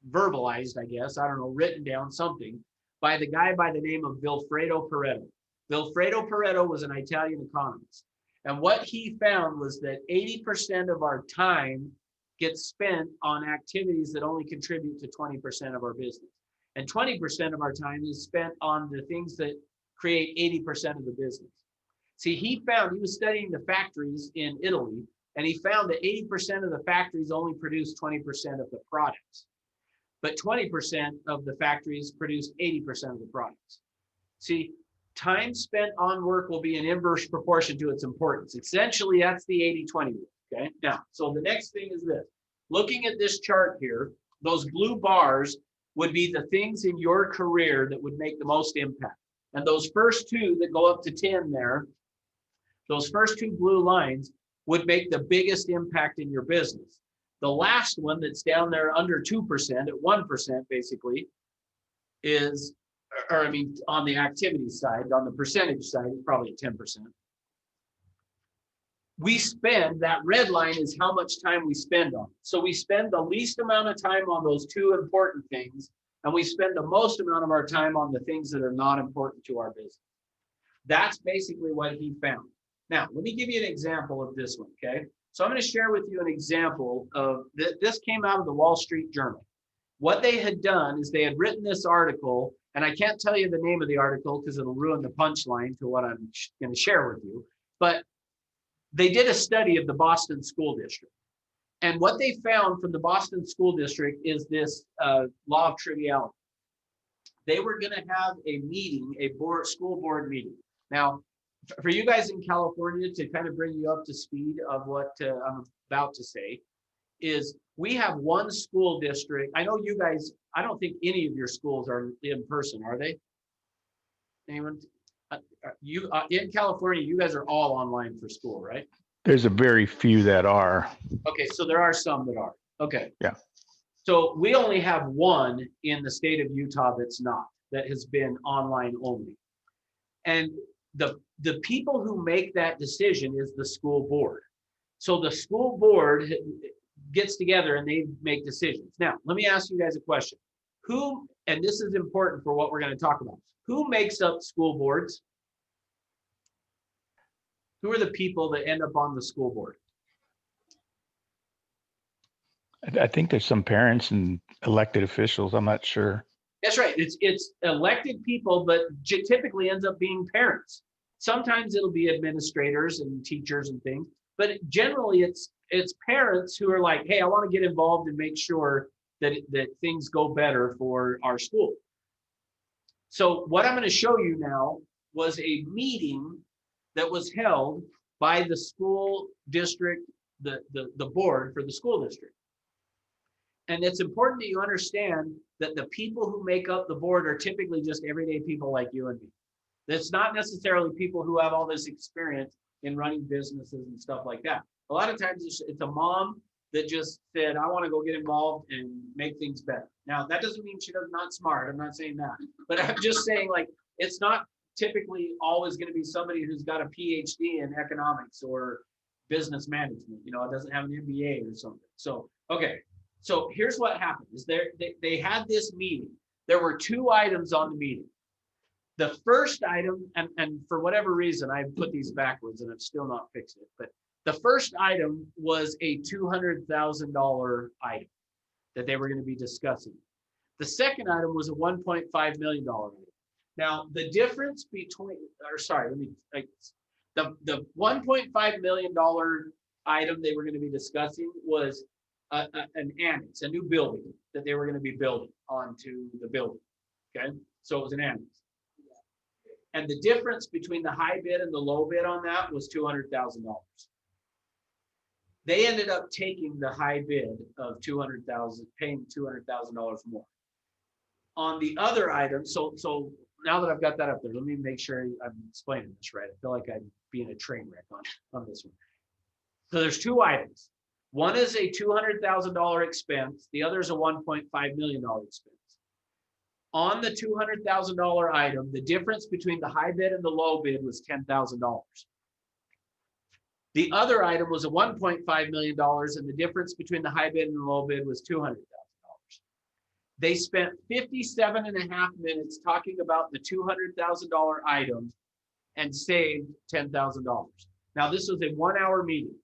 verbalized, I guess, I don't know, written down something by the guy by the name of Vilfredo Pareto. Vilfredo Pareto was an Italian economist. And what he found was that 80% of our time gets spent on activities that only contribute to 20% of our business. And 20% of our time is spent on the things that create 80% of the business. See, he was studying the factories in Italy, and he found that 80% of the factories only produce 20% of the products. But 20% of the factories produce 80% of the products. See, time spent on work will be in inverse proportion to its importance. Essentially, that's the 80-20 rule, okay? Now, so the next thing is this. Looking at this chart here, those blue bars would be the things in your career that would make the most impact. And those first two that go up to 10 there, those first two blue lines would make the biggest impact in your business. The last one that's down there under 2%, at 1% basically, is, or I mean, on the activity side, on the percentage side, it's probably 10%. We spend, that red line is how much time we spend on it. So we spend the least amount of time on those two important things, and we spend the most amount of our time on the things that are not important to our business. That's basically what he found. Now, let me give you an example of this one, okay? So I'm going to share with you an example of, this came out of the Wall Street Journal. What they had done is they had written this article, and I can't tell you the name of the article because it'll ruin the punchline to what I'm going to share with you, but they did a study of the Boston School District. And what they found from the Boston School District is this law of triviality. They were going to have a meeting, school board meeting. Now, for you guys in California, to kind of bring you up to speed of what I'm about to say, is we have one school district. I know you guys, I don't think any of your schools are in person, are they? Anyone? In California, you guys are all online for school, right? There's a very few that are. Okay, so there are some that are. Okay. Yeah. So we only have one in the state of Utah that's not, that has been online only. And the people who make that decision is the school board. So the school board gets together and they make decisions. Now, let me ask you guys a question. Who, and this is important for what we're going to talk about, who makes up school boards? Who are the people that end up on the school board? I think there's some parents and elected officials. I'm not sure. That's right. It's elected people, but typically ends up being parents. Sometimes it'll be administrators and teachers and things, but generally it's parents who are like, hey, I want to get involved and make sure that things go better for our school. So what I'm going to show you now was a meeting that was held by the school district, the board for the school district. And it's important that you understand that the people who make up the board are typically just everyday people like you and me. That's not necessarily people who have all this experience in running businesses and stuff like that. A lot of times it's a mom that just said, I want to go get involved and make things better. Now, that doesn't mean she's not smart. I'm not saying that. But I'm just saying, like, it's not typically always going to be somebody who's got a PhD in economics or business management. You know, it doesn't have an MBA or something. So, okay. So here's what happened is they had this meeting. There were two items on the meeting. The first item, and for whatever reason, I put these backwards and I've still not fixed it, but the first item was a $200,000 item that they were going to be discussing. The second item was a $1.5 million item. Now, the difference between, the $1.5 million item they were going to be discussing was an annex, a new building that they were going to be building onto the building. Okay, so it was an annex. And the difference between the high bid and the low bid on that was $200,000. They ended up taking the high bid of $200,000, paying $200,000 more. On the other item, so now that I've got that up there, let me make sure I'm explaining this right. I feel like I'm being a train wreck on this one. So there's two items. One is a $200,000 expense. The other is a $1.5 million expense. On the $200,000 item, the difference between the high bid and the low bid was $10,000. The other item was a $1.5 million, and the difference between the high bid and the low bid was $200,000. They spent 57.5 minutes talking about the $200,000 items and saved $10,000. Now, this was a 1-hour meeting.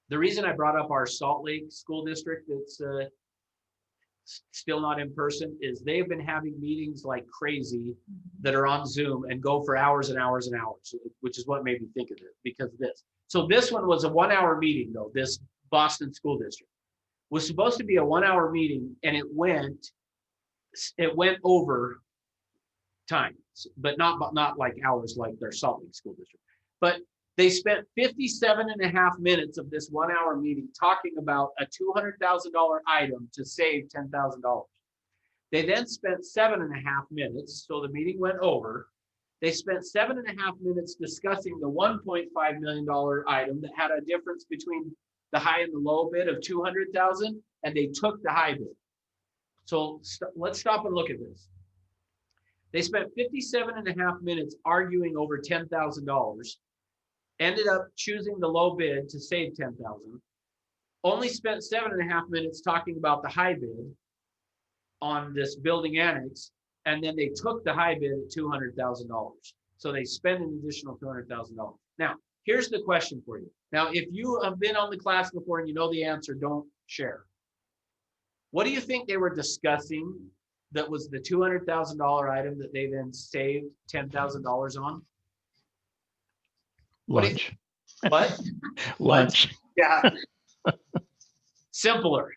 The reason I brought up our Salt Lake School District that's still not in person is they've been having meetings like crazy that are on Zoom and go for hours and hours and hours, which is what made me think of it because of this. So this one was a 1-hour meeting though, this Boston School District was supposed to be a 1-hour meeting and it went over time, but not like hours like their Salt Lake School District. But they spent 57.5 minutes of this 1-hour meeting talking about a $200,000 item to save $10,000. They then spent 7.5 minutes, so the meeting went over. They spent 7.5 minutes discussing the $1.5 million item that had a difference between the high and the low bid of $200,000, and they took the high bid. So let's stop and look at this. They spent 57.5 minutes arguing over $10,000. Ended up choosing the low bid to save $10,000, only spent 7.5 minutes talking about the high bid on this building annex, and then they took the high bid at $200,000. So they spent an additional $200,000. Now, here's the question for you. Now, if you have been on the class before and you know the answer, don't share. What do you think they were discussing that was the $200,000 item that they then saved $10,000 on? Lunch. What? Lunch. Yeah. Simpler.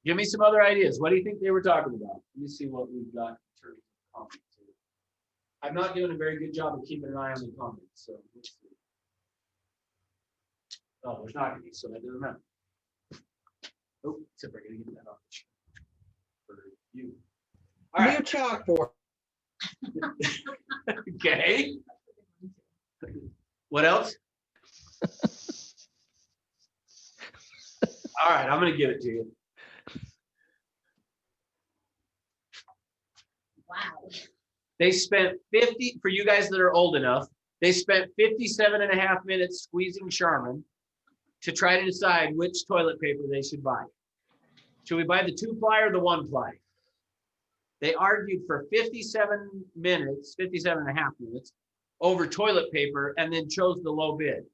Give me some other ideas. What do you think they were talking about? Let me see what we've got in terms of comments here. I'm not doing a very good job of keeping an eye on the comments, so let's see. Oh, there's not any, so that doesn't matter. Oh, except we're gonna get that off the screen for you. All right. New chalkboard. Okay. What else? All right, I'm going to give it to you. Wow. They spent 50, for you guys that are old enough, they spent 57.5 minutes squeezing Charmin to try to decide which toilet paper they should buy. Should we buy the 2-ply or the 1-ply? They argued for 57 minutes, 57.5 minutes over toilet paper and then chose the low bid.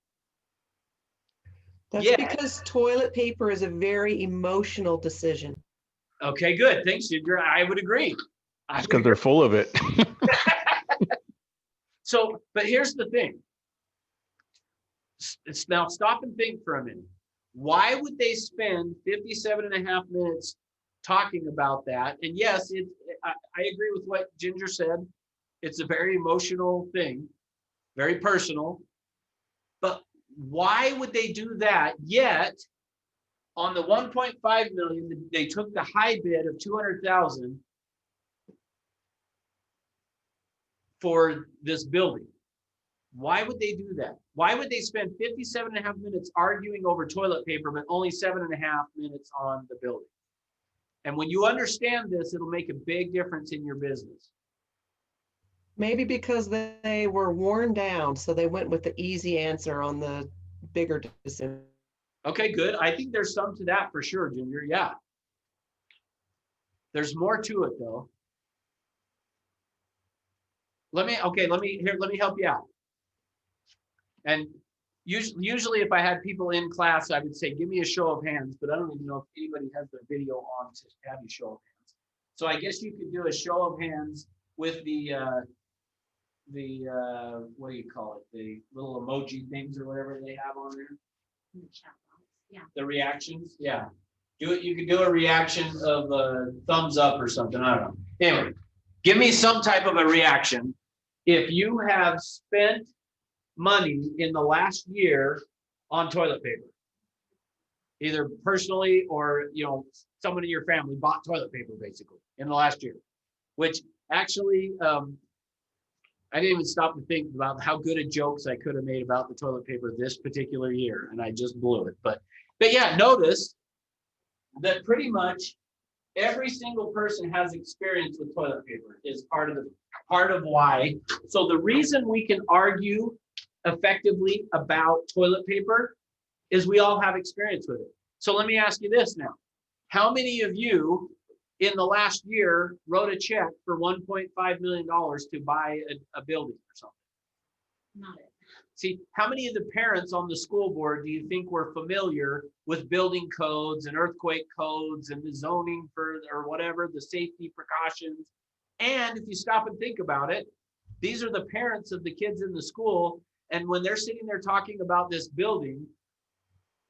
That's Yeah. because toilet paper is a very emotional decision. Okay, good. Thanks, Ginger. I would agree. That's because they're full of it. So, but here's the thing. It's now stop and think for a minute. Why would they spend 57.5 minutes talking about that? And yes, I agree with what Ginger said. It's a very emotional thing, very personal. But why would they do that? Yet on the 1.5 million, they took the high bid of 200,000 for this building. Why would they do that? Why would they spend 57.5 minutes arguing over toilet paper, but only 7.5 minutes on the building? And when you understand this, it'll make a big difference in your business. Maybe because they were worn down, so they went with the easy answer on the bigger decision. Okay, good. I think there's some to that for sure, Ginger. Yeah. There's more to it though. Let me help you out. And usually if I had people in class, I would say, give me a show of hands, but I don't even know if anybody has their video on to have you show of hands. So I guess you could do a show of hands with the what do you call it? The little emoji things or whatever they have on there. In the chat box. Yeah. The reactions, yeah. Do it. You could do a reaction of a thumbs up or something. I don't know. Anyway, give me some type of a reaction if you have spent money in the last year on toilet paper, either personally or someone in your family bought toilet paper basically in the last year. Which actually, I didn't even stop to think about how good of jokes I could have made about the toilet paper this particular year, and I just blew it. But yeah, notice that pretty much every single person has experience with toilet paper is part of why. So the reason we can argue effectively about toilet paper is we all have experience with it. So let me ask you this now. How many of you in the last year wrote a check for $1.5 million to buy a building or something? Not it. See, how many of the parents on the school board do you think were familiar with building codes and earthquake codes and the zoning for, or whatever, the safety precautions? And if you stop and think about it, these are the parents of the kids in the school. And when they're sitting there talking about this building,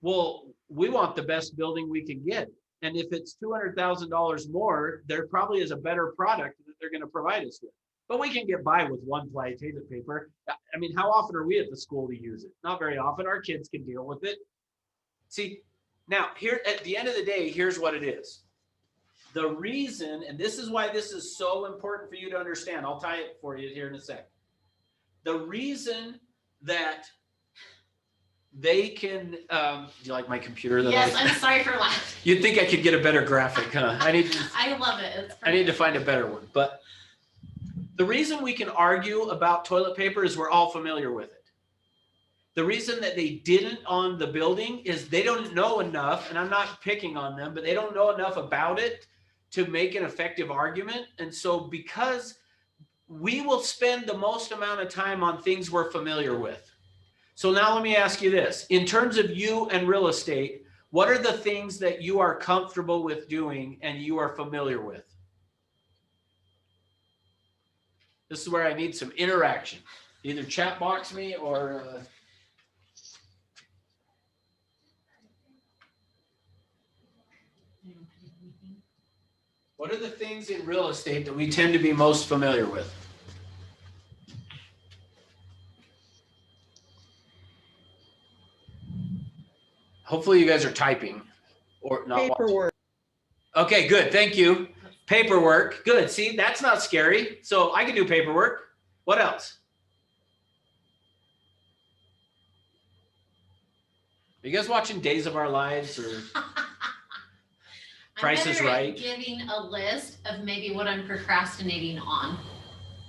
well, we want the best building we can get. And if it's $200,000 more, there probably is a better product that they're going to provide us with. But we can get by with one-ply toilet paper. I mean, how often are we at the school to use it? Not very often. Our kids can deal with it. See, now here at the end of the day, here's what it is. The reason, and this is why this is so important for you to understand. I'll tie it for you here in a sec. The reason that they can, do you like my computer? Yes, I'm sorry for laughing. You'd think I could get a better graphic, huh? I love it. It's I need to find a better one. But the reason we can argue about toilet paper is we're all familiar with it. The reason that they didn't on the building is they don't know enough, and I'm not picking on them, but they don't know enough about it to make an effective argument. And so because we will spend the most amount of time on things we're familiar with. So now let me ask you this. In terms of you and real estate, what are the things that you are comfortable with doing and you are familiar with? This is where I need some interaction. Either chat box me or... What are the things in real estate that we tend to be most familiar with? Hopefully you guys are typing or not. Paperwork. Okay, good. Thank you. Paperwork. Good. See, that's not scary. So I can do paperwork. What else? Are you guys watching Days of Our Lives or Price is Right? Giving a list of maybe what I'm procrastinating on.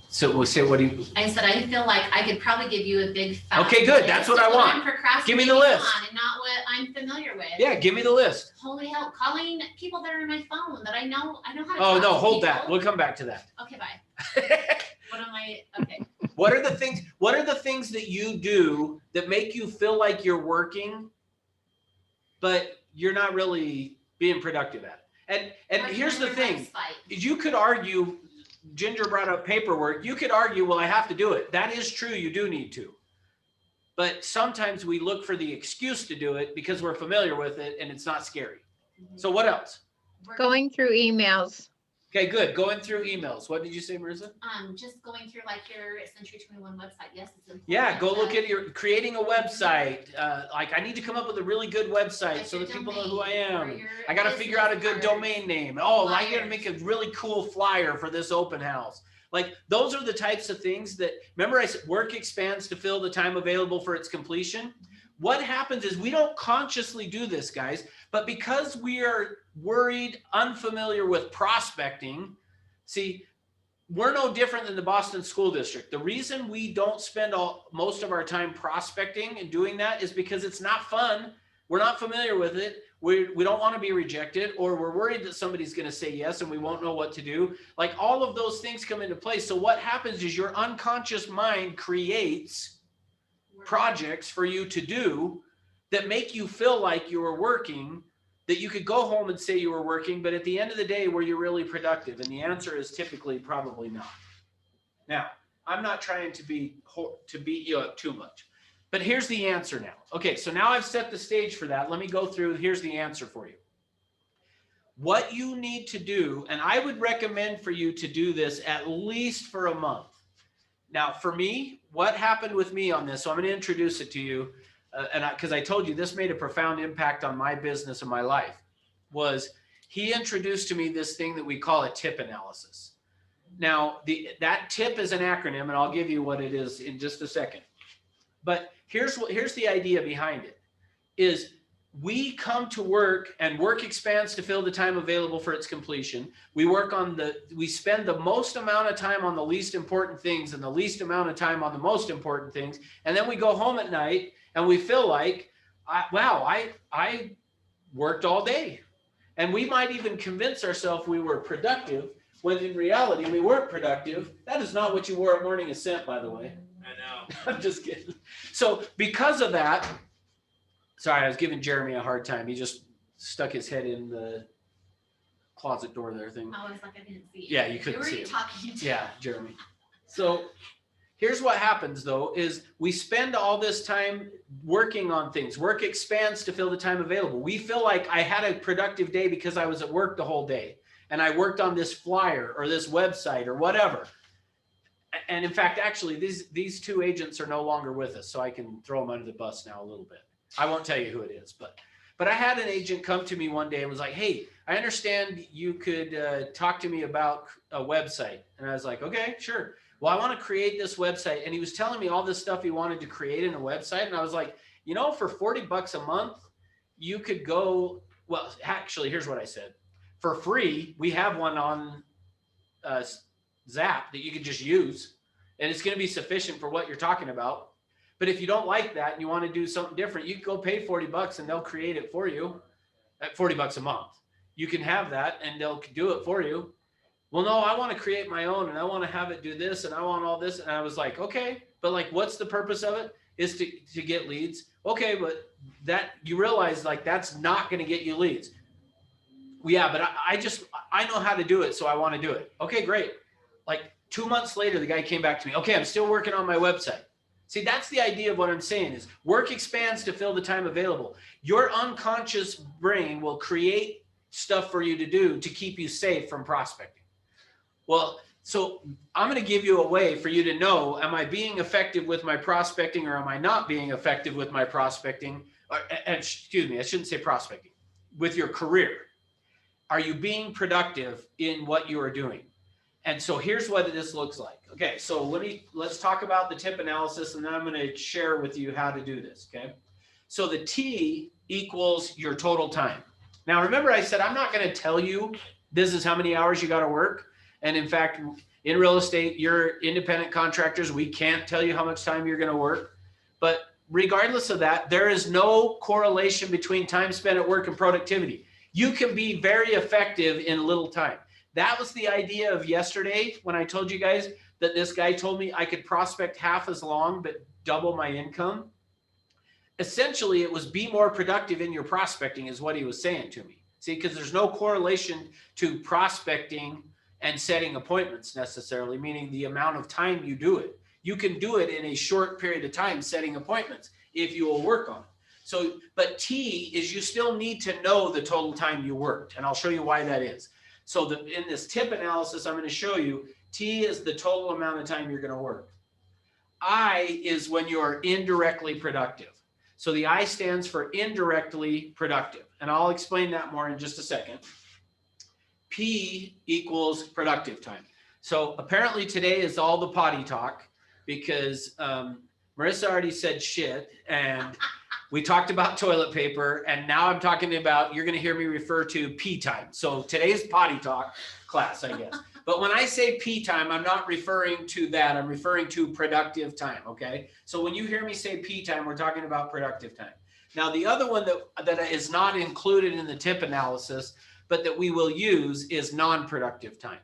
So we'll say, what do you? I said, I feel like I could probably give you a big fat Okay, good. list That's what I of want. I'm procrastinating Give me the list. on and not what I'm familiar with. Yeah, give me the list. Holy hell, calling people that are on my phone that I know how to Oh, talk no, to hold people. that. We'll come back to that. Okay, bye. What am I? Okay. What are the things that you do that make you feel like you're working, but you're not really being productive at it? And Working here's on the your thing. website. You could argue, Ginger brought up paperwork. You could argue, well, I have to do it. That is true. You do need to. But sometimes we look for the excuse to do it because we're familiar with it and it's not scary. So what else? Working- Going through emails. Okay, good. Going through emails. What did you say, Marissa? Just going through like your Century 21 website. Yes, it's important. Yeah, go look but at your creating a website. Like I need to come up with a really good website like so your that people know who I domain or am. your I got to figure out a business good cards, domain name. Oh, I got to flyers. make a really cool flyer for this open house. Like those are the types of things that, remember I said work expands to fill the time available for its completion. What happens is we don't consciously do this, guys, but because we are worried, unfamiliar with prospecting, see, we're no different than the Boston School District. The reason we don't spend most of our time prospecting and doing that is because it's not fun. We're not familiar with it. We don't want to be rejected, or we're worried that somebody's going to say yes and we won't know what to do. Like all of those things come into play. So what happens is your unconscious mind creates projects for you to do that make you feel like you are working, that you could go home and say you were working, but at the end of the day, were you really productive? And the answer is typically probably not. Now, I'm not trying to beat you up too much, but here's the answer now. Okay, so now I've set the stage for that. Let me go through, here's the answer for you. What you need to do, and I would recommend for you to do this at least for a month. Now, for me, what happened with me on this, so I'm going to introduce it to you, because I told you this made a profound impact on my business and my life, was he introduced to me this thing that we call a TIP analysis. Now, that TIP is an acronym, and I'll give you what it is in just a second. But here's the idea behind it, is we come to work and work expands to fill the time available for its completion. We spend the most amount of time on the least important things and the least amount of time on the most important things. And then we go home at night and we feel like, I worked all day. And we might even convince ourselves we were productive when in reality we weren't productive. That is not what you wore at Morning Ascent, by the way. I know. I'm just kidding. So because of that, sorry, I was giving Jeremy a hard time. He just stuck his head in the closet door there thing. I was like, I didn't see it. Yeah, you couldn't Who are see you it. talking to? Yeah, Jeremy. So here's what happens though, is we spend all this time working on things. Work expands to fill the time available. We feel like I had a productive day because I was at work the whole day and I worked on this flyer or this website or whatever. And in fact, actually, these two agents are no longer with us, so I can throw them under the bus now a little bit. I won't tell you who it is, but I had an agent come to me one day and was like, hey, I understand you could talk to me about a website. And I was like, okay, sure. Well, I want to create this website. And he was telling me all this stuff he wanted to create in a website. And I was like, for $40 a month, you could go, well, actually, here's what I said. For free, we have one on Zap that you could just use, and it's going to be sufficient for what you're talking about. But if you don't like that and you want to do something different, you can go pay $40 and they'll create it for you at $40 a month. You can have that and they'll do it for you. Well, no, I want to create my own and I want to have it do this and I want all this. And I was like, okay, but like, what's the purpose of it? Is to get leads. Okay, but that you realize like that's not going to get you leads. Well, yeah, but I know how to do it, so I want to do it. Okay, great. Like 2 months later, the guy came back to me. Okay, I'm still working on my website. See, that's the idea of what I'm saying is work expands to fill the time available. Your unconscious brain will create stuff for you to do to keep you safe from prospecting. Well, so I'm going to give you a way for you to know, am I being effective with my prospecting or am I not being effective with my prospecting? Excuse me, I shouldn't say prospecting. With your career. Are you being productive in what you are doing? And so here's what this looks like. Okay, so let's talk about the TIP analysis and then I'm going to share with you how to do this, okay? So the T equals your total time. Now remember I said I'm not going to tell you this is how many hours you got to work. And in fact, in real estate, you're independent contractors. We can't tell you how much time you're going to work. But regardless of that, there is no correlation between time spent at work and productivity. You can be very effective in little time. That was the idea of yesterday when I told you guys that this guy told me I could prospect half as long, but double my income. Essentially, it was be more productive in your prospecting is what he was saying to me. See, because there's no correlation to prospecting and setting appointments necessarily, meaning the amount of time you do it. You can do it in a short period of time, setting appointments, if you will work on it. So, but T is you still need to know the total time you worked. And I'll show you why that is. So in this tip analysis, I'm going to show you T is the total amount of time you're going to work. I is when you're indirectly productive. So the I stands for indirectly productive. And I'll explain that more in just a second. P equals productive time. So apparently today is all the potty talk because Marissa already said shit and we talked about toilet paper, and now I'm talking about, you're going to hear me refer to P time. So today's potty talk class, I guess. But when I say P time, I'm not referring to that. I'm referring to productive time, okay? So when you hear me say P time, we're talking about productive time. Now, the other one that is not included in the tip analysis, but that we will use is non-productive time.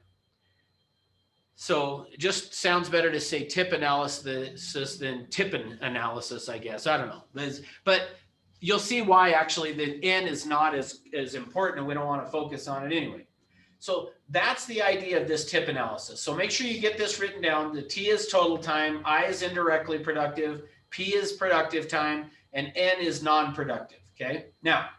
So it just sounds better to say tip analysis than tipping analysis, I guess. I don't know. But you'll see why actually the N is not as important, and we don't want to focus on it anyway. So that's the idea of this tip analysis. So make sure you get this written down. The T is total time, I is indirectly productive, P is productive time, and N is non-productive, okay? Now,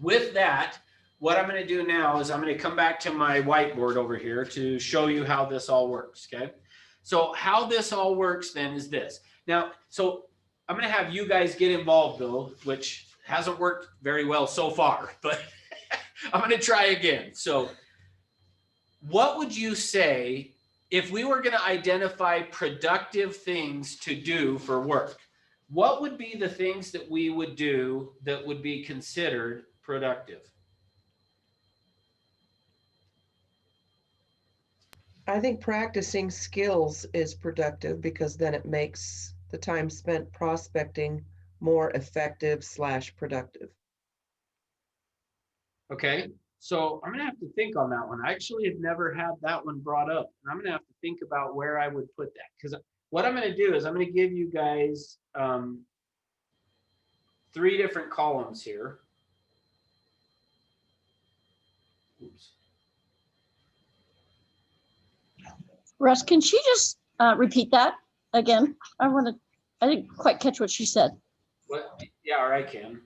with that, what I'm going to do now is I'm going to come back to my whiteboard over here to show you how this all works, okay? So how this all works then is this. Now, so I'm going to have you guys get involved though, which hasn't worked very well so far, but I'm going to try again. So what would you say if we were going to identify productive things to do for work? What would be the things that we would do that would be considered productive? I think practicing skills is productive because then it makes the time spent prospecting more effective / productive. Okay, so I'm gonna have to think on that one. I actually have never had that one brought up. And I'm gonna have to think about where I would put that. Because what I'm gonna do is I'm gonna give you guys 3 different columns here. Oops. Russ, can she just repeat that again? I didn't quite catch what she said. What? Yeah, or I can.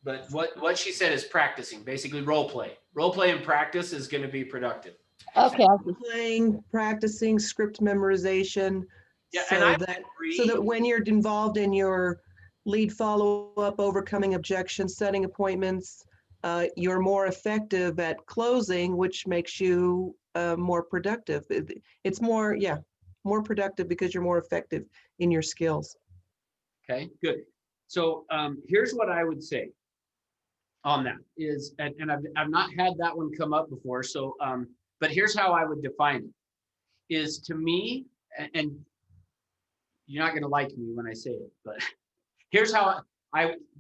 But what she said is practicing, basically role play. Role play and practice is going to be productive. Okay. Playing, practicing, script memorization. Yeah, so and I that agree. so that when you're involved in your lead follow-up, overcoming objections, setting appointments, you're more effective at closing, which makes you more productive. It's more productive because you're more effective in your skills. Okay, good. So here's what I would say on that is, and I've not had that one come up before. So, but here's how I would define it. Is to me, and you're not going to like me when I say it, but here's how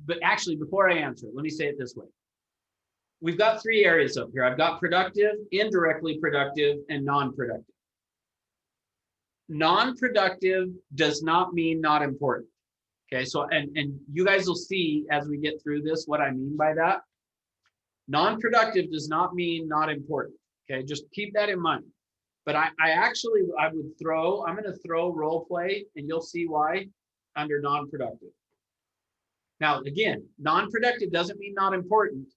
but actually, before I answer it, let me say it this way. We've got 3 areas up here. I've got productive, indirectly productive, and non-productive. Non-productive does not mean not important. Okay, so, and you guys will see as we get through this what I mean by that. Non-productive does not mean not important. Okay, just keep that in mind. But I'm going to throw role play, and you'll see why, under non-productive. Now, again, non-productive doesn't mean not important.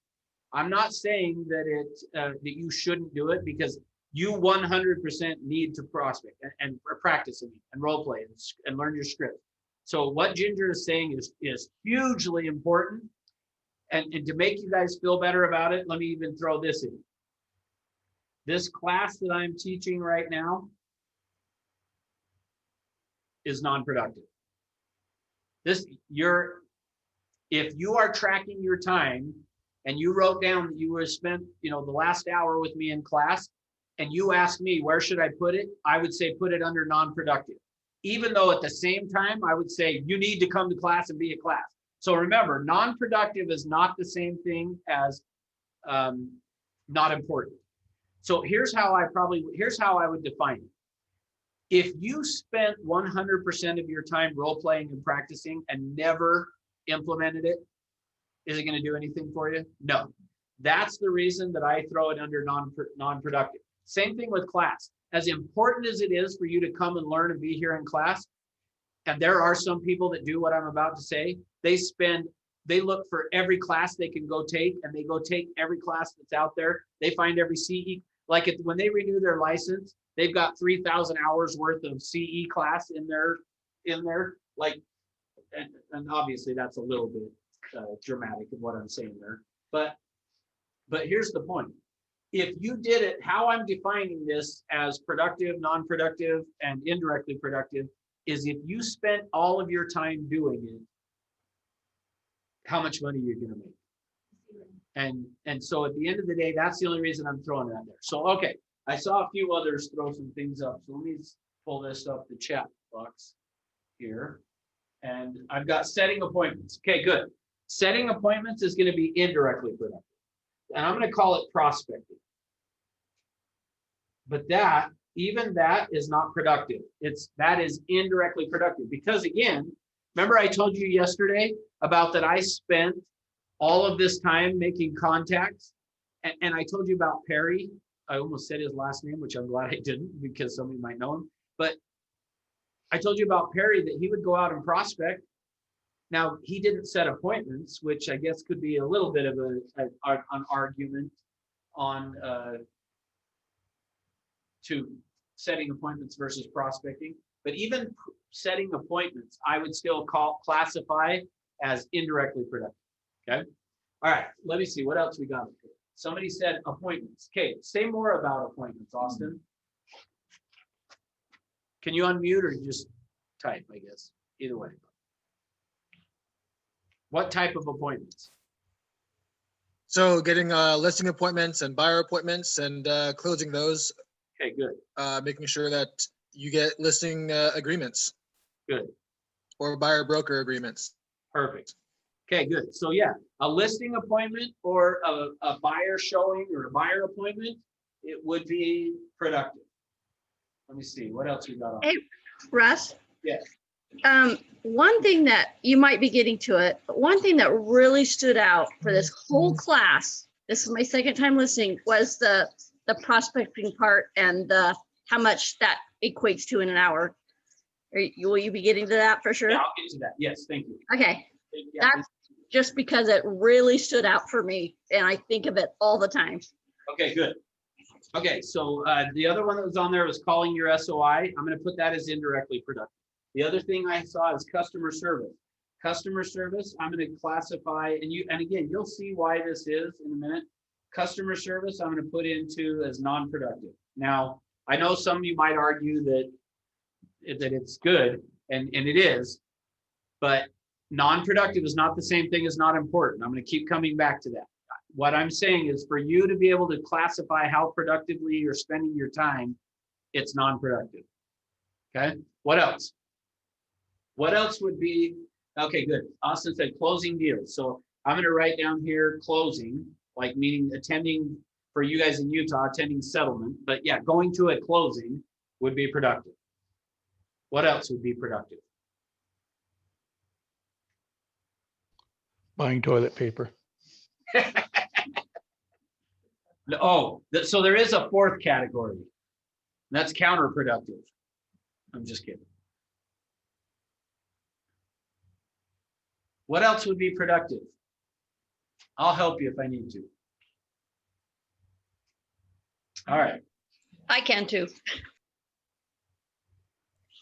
I'm not saying that that you shouldn't do it, because you 100% need to prospect and practice and role play and learn your script. So what Ginger is saying is hugely important. And to make you guys feel better about it, let me even throw this in. This class that I'm teaching right now is non-productive. If you are tracking your time and you wrote down that you would have spent, the last hour with me in class, and you asked me, where should I put it? I would say, put it under non-productive. Even though at the same time, I would say, you need to come to class and be at class. So remember, non-productive is not the same thing as not important. So here's how I would define it. If you spent 100% of your time role-playing and practicing and never implemented it, is it going to do anything for you? No. That's the reason that I throw it under non-productive. Same thing with class. As important as it is for you to come and learn and be here in class, and there are some people that do what I'm about to say, they spend They look for every class they can go take, and they go take every class that's out there. They find every CE, like when they renew their license, they've got 3,000 hours worth of CE class in there, like, and obviously that's a little bit dramatic of what I'm saying there. But here's the point. If you did it, how I'm defining this as productive, non-productive, and indirectly productive is if you spent all of your time doing it, how much money you're going to make. And so at the end of the day, that's the only reason I'm throwing it out there. So, okay, I saw a few others throw some things up. So let me pull this up the chat box here. And I've got setting appointments. Okay, good. Setting appointments is going to be indirectly productive. And I'm going to call it prospecting. But even that is not productive. That is indirectly productive. Because again, remember I told you yesterday about that I spent all of this time making contacts. And I told you about Perry. I almost said his last name, which I'm glad I didn't because somebody might know him. But I told you about Perry that he would go out and prospect. Now, he didn't set appointments, which I guess could be a little bit of an argument on to setting appointments versus prospecting. But even setting appointments, I would still classify as indirectly productive. Okay. All right. Let me see what else we got. Somebody said appointments. Okay. Say more about appointments, Austin. Can you unmute or just type, I guess? Either way. What type of appointments? So getting listing appointments and buyer appointments and closing those. Okay, good. Making sure that you get listing agreements. Good. Or buyer broker agreements. Perfect. Okay, good. So yeah, a listing appointment or a buyer showing or a buyer appointment, it would be productive. Let me see, what else we got on? Hey, Russ? Yes. One thing that you might be getting to it, but one thing that really stood out for this whole class, this is my second time listening, was the prospecting part and how much that equates to in an hour. Will you be getting to that for sure? Yeah, I'll get to that. Yes, thank you. Okay, Yeah, that's just because it really stood out for me and I think of it all the time. okay, good. Okay, so the other one that was on there was calling your SOI. I'm going to put that as indirectly productive. The other thing I saw is customer service. Customer service, I'm going to classify, and again, you'll see why this is in a minute. Customer service, I'm going to put into as non-productive. Now, I know some of you might argue that it's good, and it is, but non-productive is not the same thing as not important. I'm going to keep coming back to that. What I'm saying is for you to be able to classify how productively you're spending your time, it's non-productive. Okay, what else? What else would be, okay, good. Austin said closing deals. So I'm going to write down here closing, like meaning attending, for you guys in Utah, attending settlement. But yeah, going to a closing would be productive. What else would be productive? Buying toilet paper. Oh, so there is a fourth category. That's counterproductive. I'm just kidding. What else would be productive? I'll help you if I need to. All right. I can too.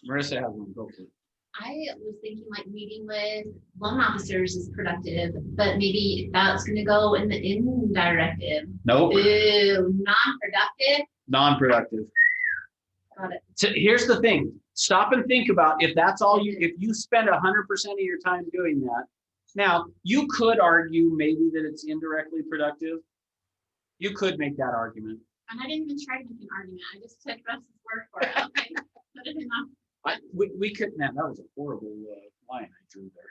Marissa has one. Go for it. I was thinking like meeting with loan officers is productive, but maybe that's going to go in the indirective. Nope. Ooh, non-productive. Non-productive. Got it. So here's the thing. Stop and think about if that's all you, if you spend 100% of your time doing that. Now, you could argue maybe that it's indirectly productive. You could make that argument. And I didn't even try to make an argument. I just took Russ's word for it. Okay. Put it in my We could, man, that was a horrible line I drew there.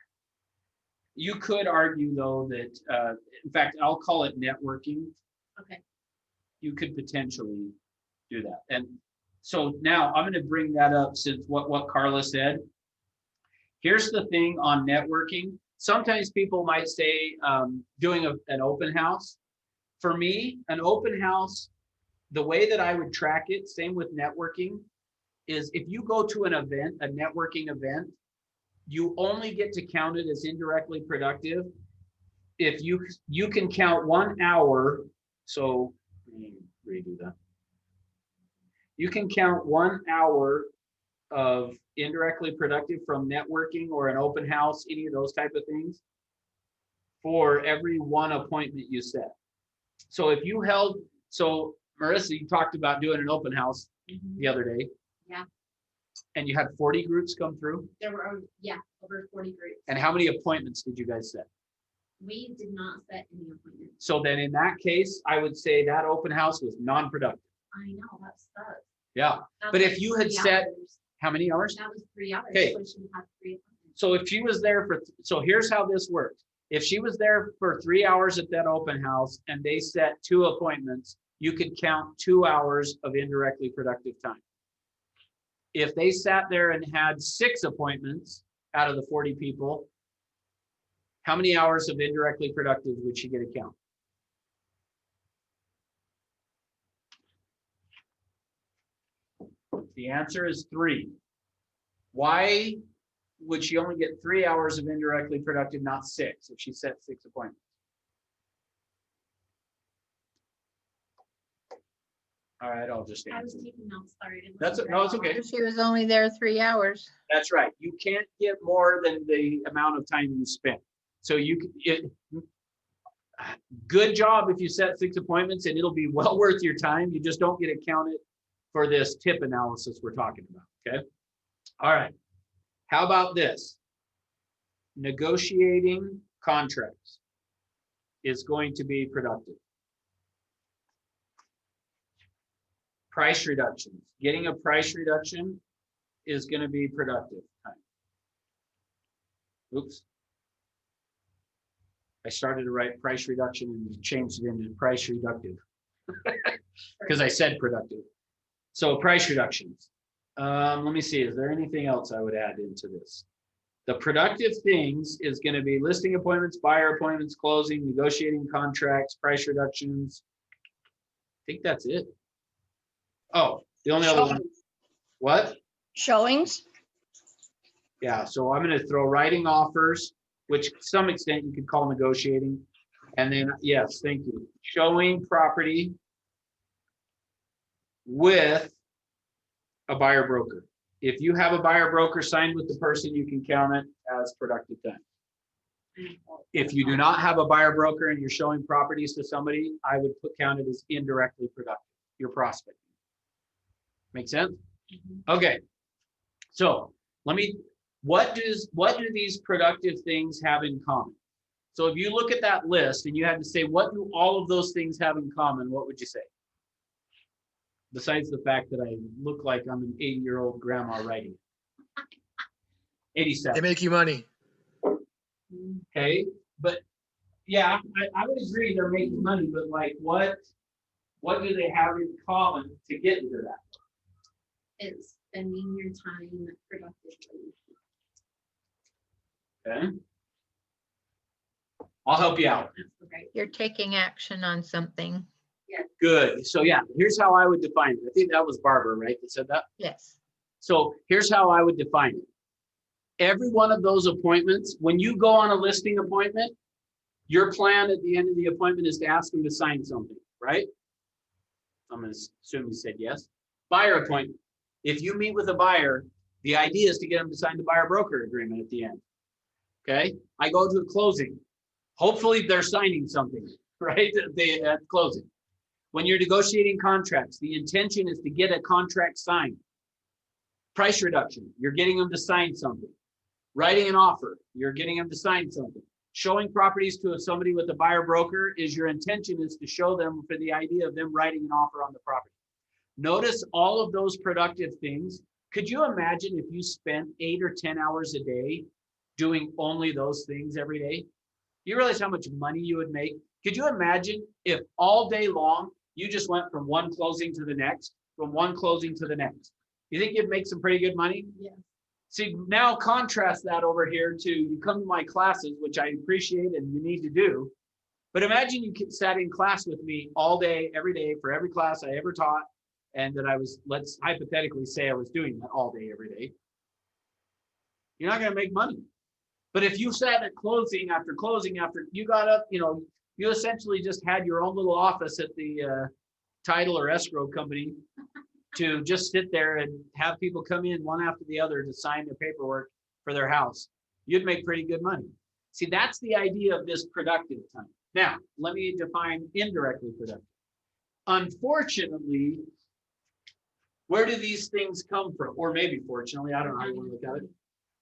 You could argue though that, in fact, I'll call it networking. Okay. You could potentially do that. And so now I'm going to bring that up since what Carla said. Here's the thing on networking. Sometimes people might say doing an open house. For me, an open house, the way that I would track it, same with networking, is if you go to an event, a networking event, you only get to count it as indirectly productive if you can count 1 hour, so let me redo that. You can count 1 hour of indirectly productive from networking or an open house, any of those type of things, for every one appointment you set. So if you held, so Marissa, you talked about doing an open house the other day. Yeah. And you had 40 groups come through? There were, yeah, over 40 groups. And how many appointments did you guys set? We did not set any appointments. So then in that case, I would say that open house was non-productive. I know, that sucks. Yeah. That But was if you had 3 set- hours. How many hours? That was 3 hours. Okay. So she had 3 appointments. So if she was there for, so here's how this works. If she was there for 3 hours at that open house and they set 2 appointments, you could count 2 hours of indirectly productive time. If they sat there and had 6 appointments out of the 40 people, how many hours of indirectly productive would she get a count? The answer is 3. Why would she only get 3 hours of indirectly productive, not 6, if she set 6 appointments? All right, I'll just I was answer. taking notes, sorry. I didn't That's look no, it's very okay. She was only there 3 hours. That's right. You can't get more than the amount of time you spent. So good job if you set 6 appointments, and it'll be well worth your time. You just don't get it counted for this tip analysis we're talking about. Okay. All right. How about this? Negotiating contracts is going to be productive. Price reductions. Getting a price reduction is going to be productive. Oops. I started to write price reduction and changed it into price reductive because I said productive. So price reductions. Let me see, is there anything else I would add into this? The productive things is going to be listing appointments, buyer appointments, closing, negotiating contracts, price reductions. I think that's it. Oh, the only other one. What? Showings? Yeah, so I'm going to throw writing offers, which to some extent you could call negotiating. And then, yes, thank you. Showing property with a buyer broker. If you have a buyer broker signed with the person, you can count it as productive time. If you do not have a buyer broker and you're showing properties to somebody, I would count it as indirectly productive, your prospect. Make sense? Okay. So what do these productive things have in common? So if you look at that list and you had to say, what do all of those things have in common? What would you say? Besides the fact that I look like I'm an 80-year-old grandma writing. 87. They make you money. Okay, but yeah, I would agree they're making money, but like what do they have in common to get into that? It's spending your time productively. Okay. I'll help you out. That's the right. You're taking action on something. Good. So yeah, here's how I would define it. I think that was Barbara, right, that said that? Yes. So here's how I would define it. Every one of those appointments, when you go on a listing appointment, your plan at the end of the appointment is to ask them to sign something, right? I'm going to assume you said yes. Buyer appointment. If you meet with a buyer, the idea is to get them to sign the buyer broker agreement at the end. Okay. I go to a closing. Hopefully they're signing something, right? At closing. When you're negotiating contracts, the intention is to get a contract signed. Price reduction, you're getting them to sign something. Writing an offer, you're getting them to sign something. Showing properties to somebody with a buyer broker is your intention is to show them for the idea of them writing an offer on the property. Notice all of those productive things. Could you imagine if you spent 8 or 10 hours a day doing only those things every day? You realize how much money you would make? Could you imagine if all day long you just went from one closing to the next, from one closing to the next? You think you'd make some pretty good money? Yeah. See, now contrast that over here to you come to my classes, which I appreciate and you need to do. But imagine you sat in class with me all day, every day, for every class I ever taught, and that I was, let's hypothetically say I was doing that all day, every day. You're not going to make money. But if you sat at closing after you got up, you essentially just had your own little office at the title or escrow company to just sit there and have people come in one after the other to sign their paperwork for their house, you'd make pretty good money. See, that's the idea of this productive time. Now, let me define indirectly productive. Unfortunately, where do these things come from? Or maybe fortunately, I don't know how you want to look at it.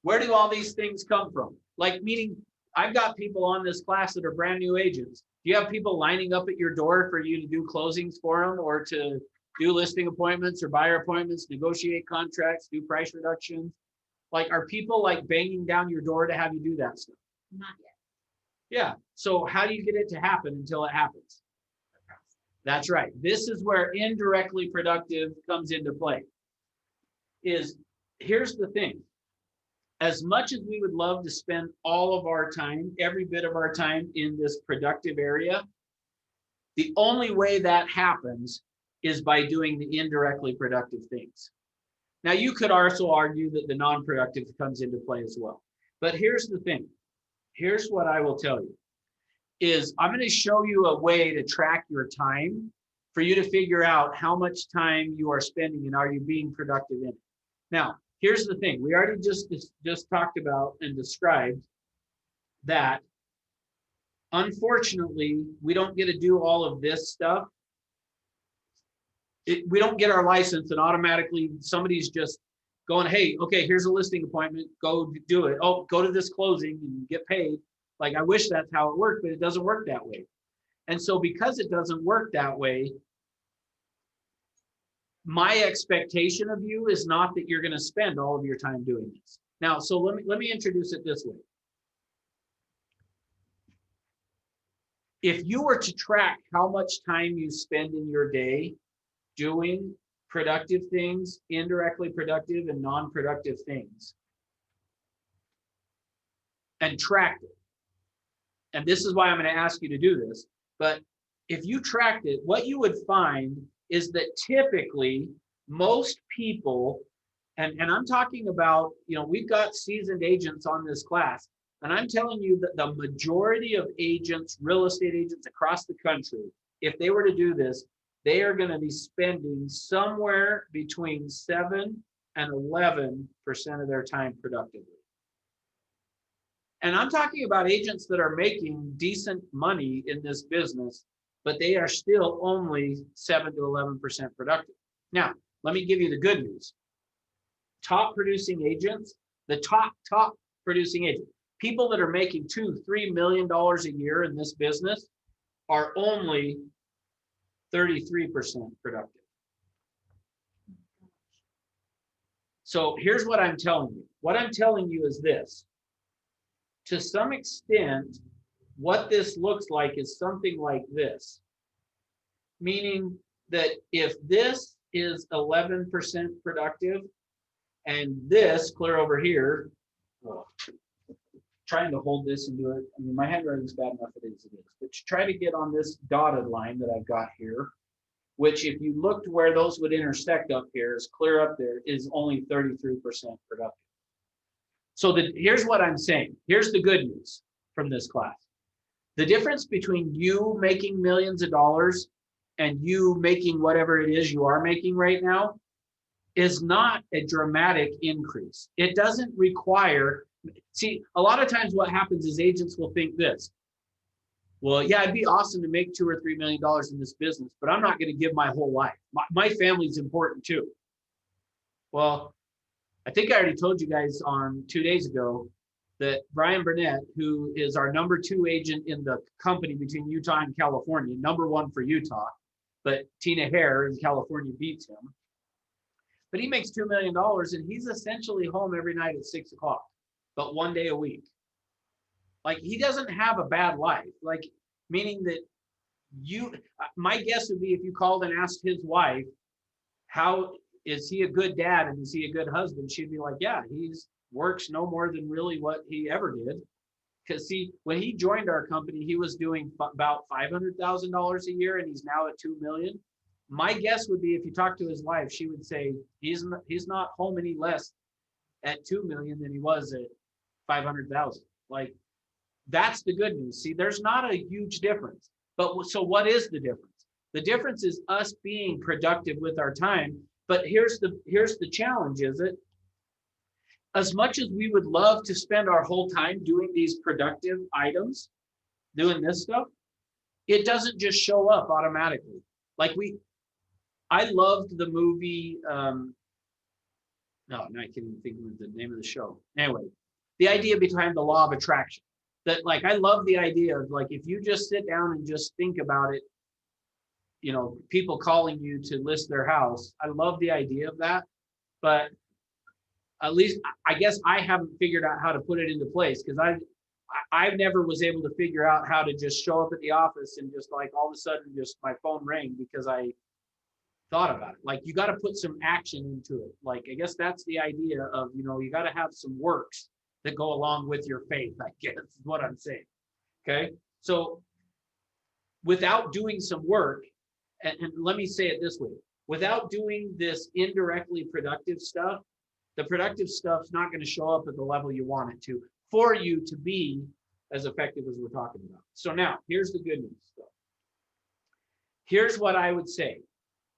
Where do all these things come from? Like, meaning, I've got people on this class that are brand new agents. Do you have people lining up at your door for you to do closings for them, or to do listing appointments or buyer appointments, negotiate contracts, do price reductions? Like, are people like banging down your door to have you do that stuff? Not yet. Yeah. So how do you get it to happen until it happens? That's right. This is where indirectly productive comes into play. Here's the thing. As much as we would love to spend all of our time, every bit of our time in this productive area, the only way that happens is by doing the indirectly productive things. Now, you could also argue that the non-productive comes into play as well. But here's the thing. Here's what I will tell you is I'm going to show you a way to track your time for you to figure out how much time you are spending and are you being productive in it. Now, here's the thing. We already just talked about and described that, unfortunately, we don't get to do all of this stuff. We don't get our license and automatically somebody's just going, hey, okay, here's a listing appointment, go do it. Oh, go to this closing and get paid. Like, I wish that's how it worked, but it doesn't work that way. And so because it doesn't work that way, my expectation of you is not that you're going to spend all of your time doing this. Now, so let me introduce it this way. If you were to track how much time you spend in your day doing productive things, indirectly productive and non-productive things, and tracked it, and this is why I'm going to ask you to do this, but if you tracked it, what you would find is that typically most people, and I'm talking about, we've got seasoned agents on this class, and I'm telling you that the majority of agents, real estate agents across the country, if they were to do this, they are going to be spending somewhere between 7 and 11% of their time productively. And I'm talking about agents that are making decent money in this business, but they are still only 7 to 11% productive. Now, let me give you the good news. Top producing agents, the top producing agents, people that are making $2-3 million a year in this business are only 33% productive. So here's what I'm telling you. What I'm telling you is this. To some extent, what this looks like is something like this. Meaning that if this is 11% productive and this, clear over here, trying to hold this and do it. I mean, my handwriting is bad enough as it is, but try to get on this dotted line that I've got here, which if you looked where those would intersect up here, is clear up there, is only 33% productive. So here's what I'm saying. Here's the good news from this class. The difference between you making millions of dollars and you making whatever it is you are making right now is not a dramatic increase. It doesn't require, see, a lot of times what happens is agents will think this. Well, yeah, it'd be awesome to make $2 or $3 million in this business, but I'm not going to give my whole life. My family's important too. Well, I think I already told you guys on 2 days ago that Brian Burnett, who is our #2 agent in the company between Utah and California, #1 for Utah, but Tina Hare in California beats him. But he makes $2 million and he's essentially home every night at 6 o'clock, but 1 day a week. Like, he doesn't have a bad life. Like, meaning that my guess would be if you called and asked his wife, how is he a good dad and is he a good husband? She'd be like, yeah, he's works no more than really what he ever did. Because see, when he joined our company, he was doing about $500,000 a year and he's now at 2 million. My guess would be if you talk to his wife, she would say he's not home any less at 2 million than he was at 500,000. Like, that's the good news. See, there's not a huge difference. But so what is the difference? The difference is us being productive with our time. But here's the challenge, is it? As much as we would love to spend our whole time doing these productive items, doing this stuff, it doesn't just show up automatically. Like I loved the movie, no, I can't even think of the name of the show. Anyway, the idea behind the law of attraction. That, like, I love the idea of, like, if you just sit down and just think about it, you know, people calling you to list their house. I love the idea of that, but at least I guess I haven't figured out how to put it into place, because I've never was able to figure out how to just show up at the office and just, like, all of a sudden just my phone rang because I thought about it. Like, you got to put some action into it. Like, I guess that's the idea of, you know, you got to have some works that go along with your faith, I guess is what I'm saying. Okay. So without doing some work, and let me say it this way, without doing this indirectly productive stuff, the productive stuff's not going to show up at the level you want it to, for you to be as effective as we're talking about. So now here's the good news. Here's what I would say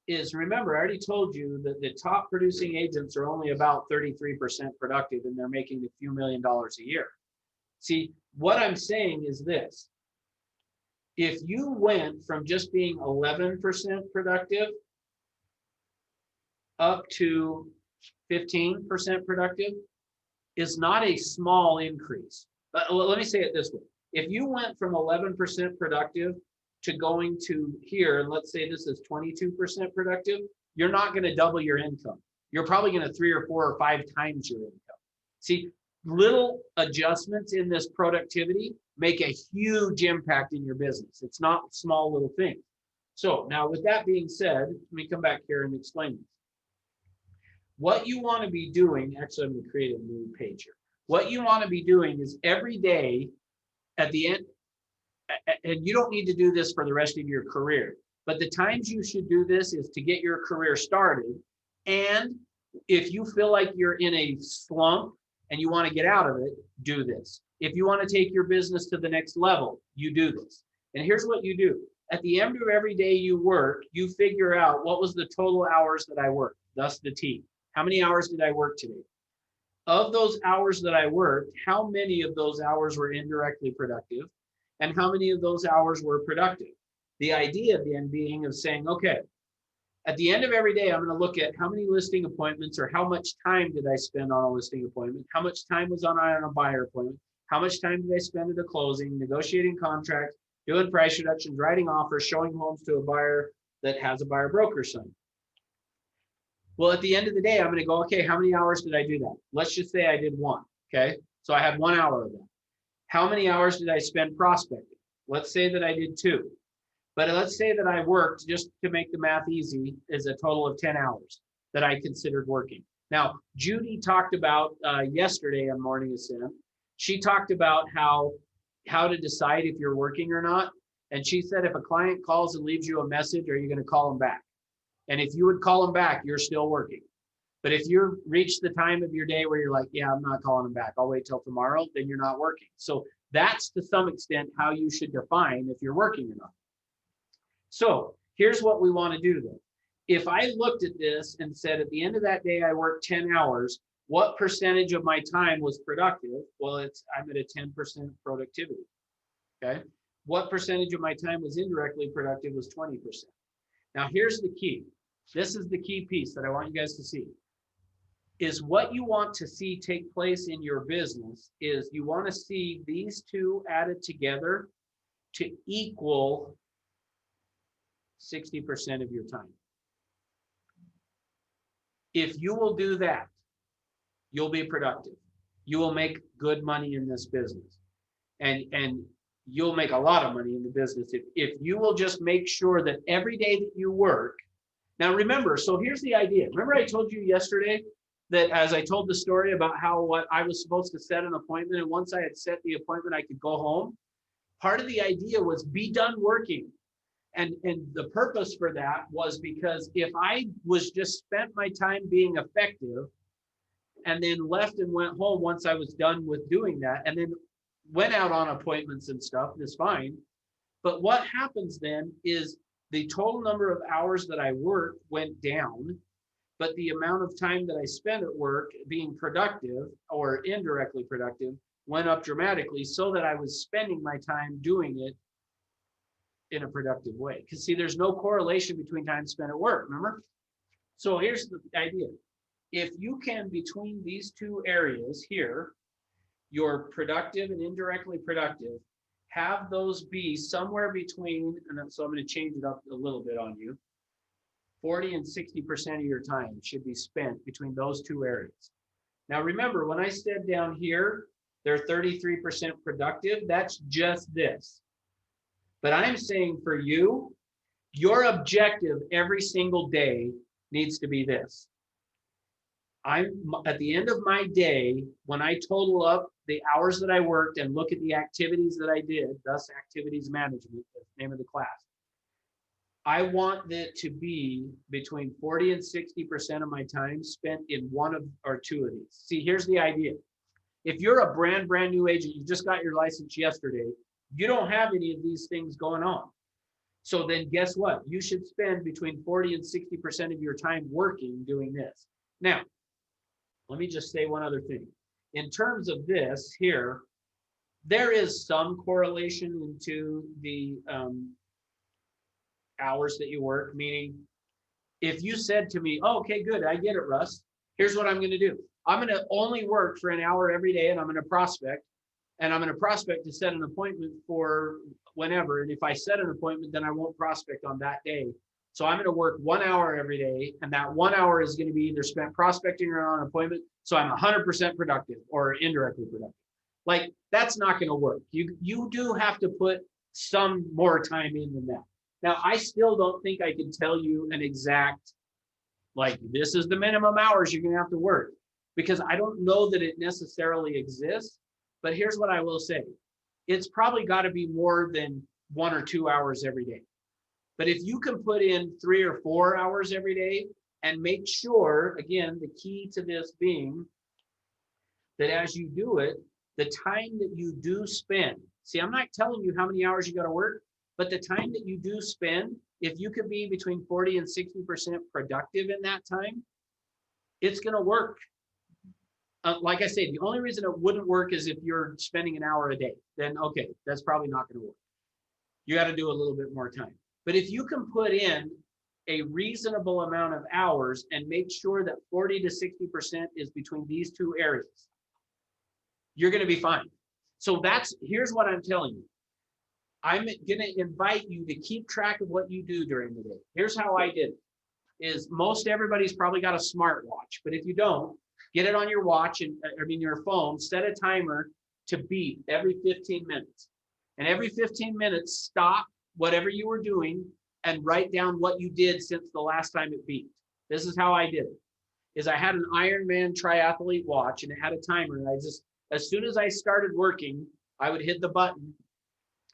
is, remember, I already told you that the top producing agents are only about 33% productive, and they're making a few $1 million a year. See, what I'm saying is this: if you went from just being 11% productive up to 15% productive, is not a small increase. But let me say it this way. If you went from 11% productive to going to here, and let's say this is 22% productive, you're not going to double your income. You're probably going to 3 or 4 or 5 times your income. See, little adjustments in this productivity make a huge impact in your business. It's not small little things. So now, with that being said, let me come back here and explain this. What you want to be doing, actually, I'm going to create a new page here. What you want to be doing is every day at the end, and you don't need to do this for the rest of your career, but the times you should do this is to get your career started. And if you feel like you're in a slump and you want to get out of it, do this. If you want to take your business to the next level, you do this. And here's what you do. At the end of every day you work, you figure out what was the total hours that I worked, thus the T. How many hours did I work today? Of those hours that I worked, how many of those hours were indirectly productive? And how many of those hours were productive? The idea then being of saying, okay, at the end of every day, I'm going to look at how many listing appointments, or how much time did I spend on a listing appointment? How much time was on a buyer appointment? How much time did I spend at a closing, negotiating contracts, doing price reductions, writing offers, showing homes to a buyer that has a buyer broker sign? Well, at the end of the day, I'm going to go, okay, how many hours did I do that? Let's just say I did 1. Okay. So I had 1 hour of that. How many hours did I spend prospecting? Let's say that I did 2. But let's say that I worked, just to make the math easy, is a total of 10 hours that I considered working. Now, Judy talked about yesterday on Morning Ascent, she talked about how to decide if you're working or not. And she said, if a client calls and leaves you a message, are you going to call them back? And if you would call them back, you're still working. But if you reach the time of your day where you're like, yeah, I'm not calling them back, I'll wait till tomorrow, then you're not working. So that's to some extent how you should define if you're working or not. So here's what we want to do then. If I looked at this and said, at the end of that day, I worked 10 hours, what percentage of my time was productive? Well, I'm at a 10% productivity. Okay. What percentage of my time was indirectly productive was 20%. Now here's the key. This is the key piece that I want you guys to see. Is what you want to see take place in your business is you want to see these two added together to equal 60% of your time. If you will do that, you'll be productive. You will make good money in this business. And you'll make a lot of money in the business if you will just make sure that every day that you work. Now remember, so here's the idea. Remember I told you yesterday that as I told the story about how what I was supposed to set an appointment, and once I had set the appointment, I could go home. Part of the idea was be done working. And the purpose for that was because if I was just spent my time being effective and then left and went home once I was done with doing that, and then went out on appointments and stuff, that's fine. But what happens then is the total number of hours that I work went down, but the amount of time that I spent at work being productive or indirectly productive went up dramatically, so that I was spending my time doing it in a productive way. Because see, there's no correlation between time spent at work, remember? So here's the idea. If you can, between these two areas here, your productive and indirectly productive, have those be somewhere between, and so I'm going to change it up a little bit on you, 40 and 60% of your time should be spent between those two areas. Now remember, when I said down here, they're 33% productive, that's just this. But I'm saying for you, your objective every single day needs to be this. I'm at the end of my day, when I total up the hours that I worked and look at the activities that I did, thus activities management, the name of the class, I want it to be between 40 and 60% of my time spent in one of or two of these. See, here's the idea. If you're a brand new agent, you just got your license yesterday, you don't have any of these things going on. So then guess what? You should spend between 40 and 60% of your time working doing this. Now, let me just say one other thing. In terms of this here, there is some correlation into the hours that you work, meaning if you said to me, oh, okay, good, I get it, Russ. Here's what I'm going to do. I'm going to only work for an hour every day, and I'm going to prospect. And I'm going to prospect to set an appointment for whenever. And if I set an appointment, then I won't prospect on that day. So I'm going to work 1 hour every day. And that 1 hour is going to be either spent prospecting or on an appointment. So I'm 100% productive or indirectly productive. Like, that's not going to work. You do have to put some more time in than that. Now, I still don't think I can tell you an exact, like, this is the minimum hours you're going to have to work, because I don't know that it necessarily exists. But here's what I will say. It's probably got to be more than 1 or 2 hours every day. But if you can put in 3 or 4 hours every day and make sure, again, the key to this being that as you do it, the time that you do spend, see, I'm not telling you how many hours you got to work, but the time that you do spend, if you could be between 40 and 60% productive in that time, it's going to work. Like I said, the only reason it wouldn't work is if you're spending an hour a day. Then, okay, that's probably not going to work. You got to do a little bit more time. But if you can put in a reasonable amount of hours and make sure that 40 to 60% is between these two areas, you're going to be fine. So here's what I'm telling you. I'm going to invite you to keep track of what you do during the day. Here's how I did it. Is most everybody's probably got a smartwatch, but if you don't, get it on your watch and your phone, set a timer to beep every 15 minutes. And every 15 minutes, stop whatever you were doing and write down what you did since the last time it beeped. This is how I did it. Is I had an Ironman triathlete watch and it had a timer, and I just, as soon as I started working, I would hit the button,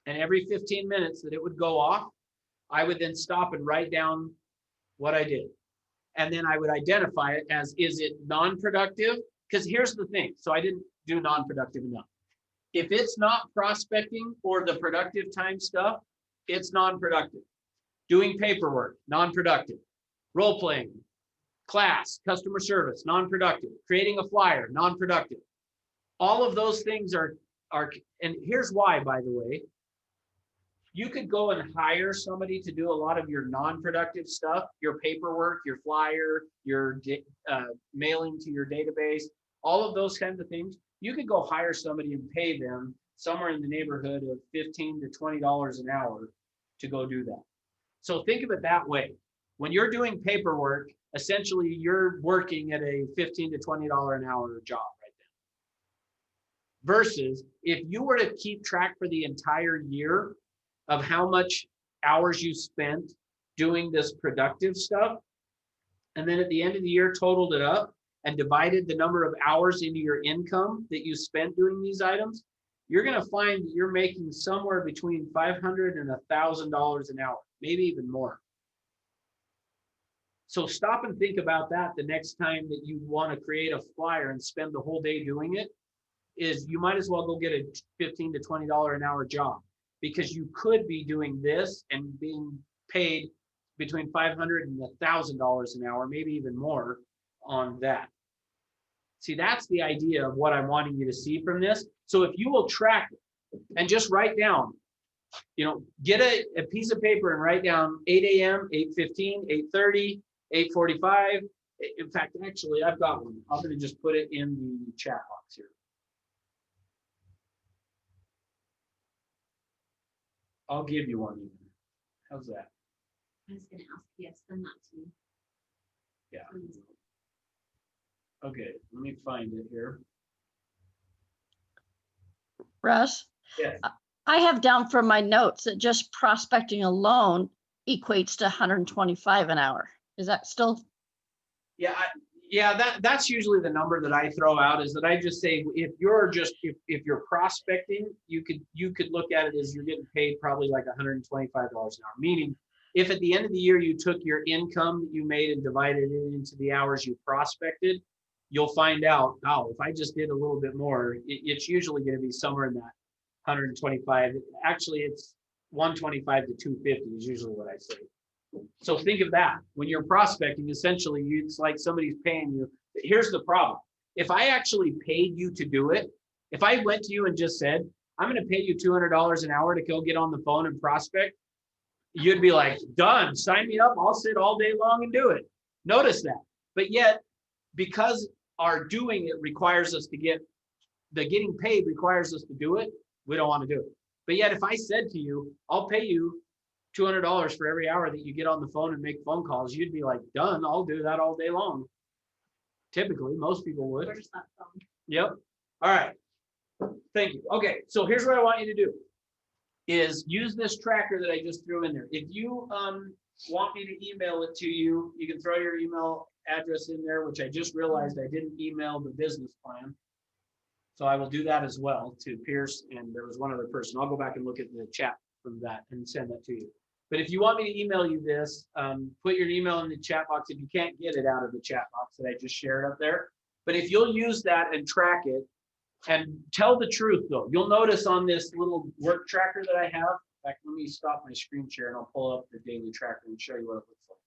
and every 15 minutes that it would go off, I would then stop and write down what I did. And then I would identify it as, is it non-productive? Because here's the thing. So I didn't do non-productive enough. If it's not prospecting or the productive time stuff, it's non-productive. Doing paperwork, non-productive. Role-playing, class, customer service, non-productive. Creating a flyer, non-productive. All of those things are, and here's why, by the way. You could go and hire somebody to do a lot of your non-productive stuff, your paperwork, your flyer, your mailing to your database, all of those kinds of things. You could go hire somebody and pay them somewhere in the neighborhood of $15 to $20 an hour to go do that. So think of it that way. When you're doing paperwork, essentially you're working at a $15 to $20 an hour job right now. Versus if you were to keep track for the entire year of how much hours you spent doing this productive stuff, and then at the end of the year totaled it up and divided the number of hours into your income that you spent doing these items, you're going to find that you're making somewhere between $500 and $1,000 an hour, maybe even more. So stop and think about that the next time that you want to create a flyer and spend the whole day doing it. is you might as well go get a $15 to $20 an hour job, because you could be doing this and being paid between $500 and $1,000 an hour, maybe even more on that. See, that's the idea of what I'm wanting you to see from this. So if you will track it and just write down, get a piece of paper and write down 8 a.m., 8:15, 8:30, 8:45. In fact, actually, I've got one. I'm going to just put it in the chat box here. I'll give you one. How's that? I was gonna ask, yes, send that to me. Yeah. Okay, let me find it here. Russ, Yes. I have down from my notes that just prospecting alone equates to 125 an hour. Is that still? Yeah, that's usually the number that I throw out, is that I just say, if you're prospecting, you could look at it as you're getting paid probably like $125 an hour. Meaning, if at the end of the year you took your income that you made and divided it into the hours you prospected, you'll find out, oh, if I just did a little bit more, it's usually going to be somewhere in that 125. Actually, it's 125 to 250 is usually what I say. So think of that. When you're prospecting, essentially, it's like somebody's paying you. Here's the problem. If I actually paid you to do it, if I went to you and just said, I'm going to pay you $200 an hour to go get on the phone and prospect, you'd be like, done, sign me up. I'll sit all day long and do it. Notice that. But yet, because our doing it requires us to getting paid requires us to do it, we don't want to do it. But yet, if I said to you, I'll pay you $200 for every hour that you get on the phone and make phone calls, you'd be like, done, I'll do that all day long. Typically, most people would. Where's that phone? Yep. All right. Thank you. Okay, so here's what I want you to do, is use this tracker that I just threw in there. If you want me to email it to you, you can throw your email address in there, which I just realized I didn't email the business plan. So I will do that as well to Pierce, and there was one other person. I'll go back and look at the chat from that and send that to you. But if you want me to email you this, put your email in the chat box if you can't get it out of the chat box that I just shared up there. But if you'll use that and track it and tell the truth, though, you'll notice on this little work tracker that I have. In fact, let me stop my screen share and I'll pull up the daily tracker and show you what it looks like.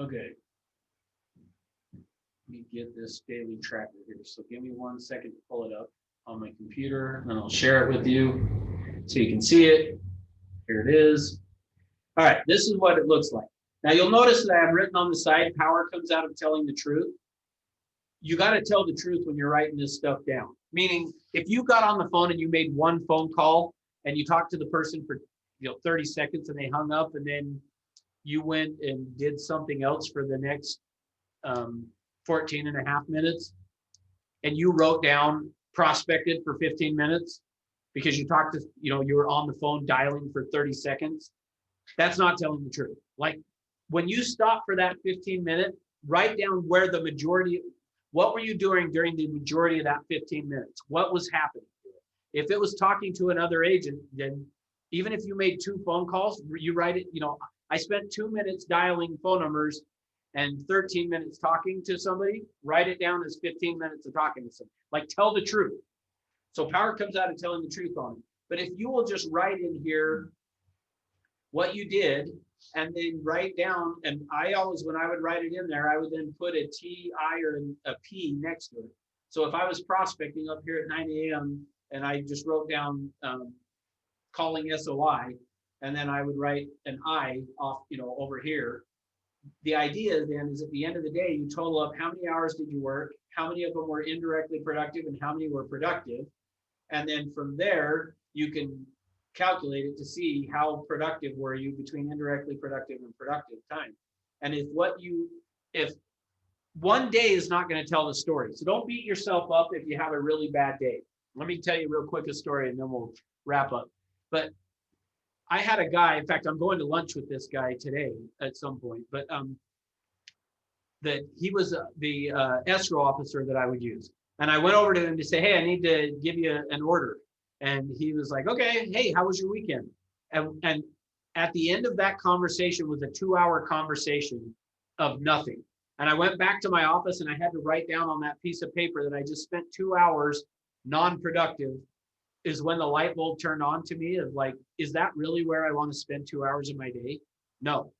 Okay. Let me get this daily tracker here. So give me 1 second to pull it up on my computer, and I'll share it with you so you can see it. Here it is. All right, this is what it looks like. Now you'll notice that I have written on the side, power comes out of telling the truth. You got to tell the truth when you're writing this stuff down. Meaning, if you got on the phone and you made one phone call and you talked to the person for 30 seconds and they hung up, and then you went and did something else for the next 14 and a half minutes, and you wrote down prospected for 15 minutes because you talked to, you were on the phone dialing for 30 seconds. That's not telling the truth. Like, when you stop for that 15-minute, write down where the majority, what were you doing during the majority of that 15 minutes? What was happening? If it was talking to another agent, then even if you made 2 phone calls, you write it, I spent 2 minutes dialing phone numbers and 13 minutes talking to somebody, write it down as 15 minutes of talking to somebody. Like, tell the truth. So power comes out of telling the truth on it. But if you will just write in here what you did, and then write down, and I always, when I would write it in there, I would then put a T.I. or a P next to it. So if I was prospecting up here at 9 a.m. and I just wrote down calling SOI, and then I would write an I off, over here. The idea then is, at the end of the day, you total up how many hours did you work, how many of them were indirectly productive, and how many were productive. And then from there, you can calculate it to see how productive were you between indirectly productive and productive time. And if one day is not going to tell the story. So don't beat yourself up if you have a really bad day. Let me tell you real quick a story and then we'll wrap up. But I had a guy, in fact, I'm going to lunch with this guy today at some point, but that he was the escrow officer that I would use. And I went over to him to say, hey, I need to give you an order. And he was like, okay, hey, how was your weekend? And at the end of that conversation was a 2-hour conversation of nothing. And I went back to my office and I had to write down on that piece of paper that I just spent 2 hours non-productive. Is when the light bulb turned on to me of like, is that really where I want to spend 2 hours of my day? No.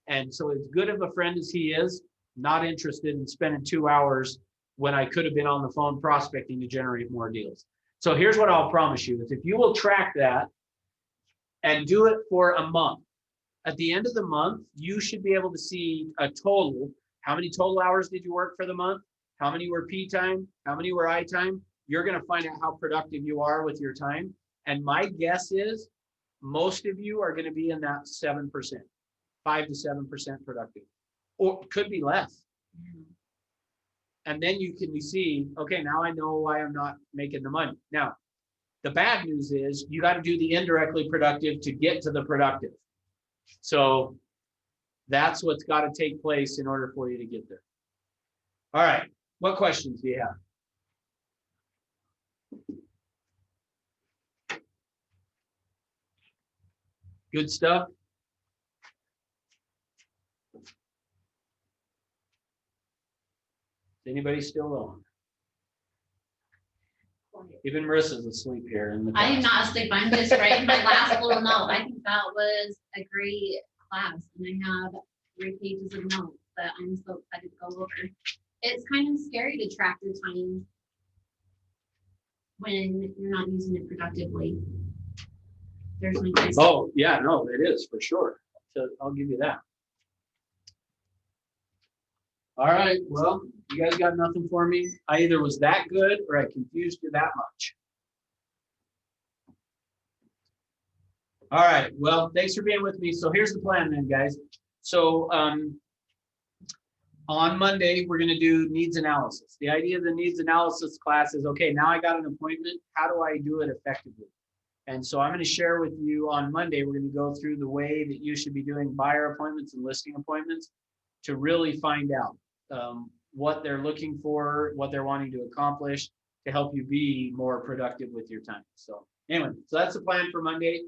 And so as good of a friend as he is, not interested in spending 2 hours when I could have been on the phone prospecting to generate more deals. So here's what I'll promise you is if you will track that and do it for a month, at the end of the month, you should be able to see a total. How many total hours did you work for the month? How many were P time? How many were I time? You're going to find out how productive you are with your time. And my guess is most of you are going to be in that 7%, 5 to 7% productive, or could be less. And then you can see, okay, now I know why I'm not making the money. Now, the bad news is you got to do the indirectly productive to get to the productive. So that's what's got to take place in order for you to get there. All right. What questions do you have? Good stuff. Is anybody still on? Even Marissa's asleep here in the I am class. not asleep. I'm just writing my last little note. I think that was a great class, and I have 3 pages of notes that I'm so excited to go over. It's kind of scary to track your time when you're not using it productively. There's no place. Oh, yeah, no, it is for sure. So I'll give you that. All right, well, you guys got nothing for me? I either was that good or I confused you that much. All right, well, thanks for being with me. So here's the plan then, guys. So on Monday, we're gonna do needs analysis. The idea of the needs analysis class is, okay, now I got an appointment, how do I do it effectively? And so I'm gonna share with you on Monday, we're gonna go through the way that you should be doing buyer appointments and listing appointments to really find out what they're looking for, what they're wanting to accomplish to help you be more productive with your time. So anyway, so that's the plan for Monday.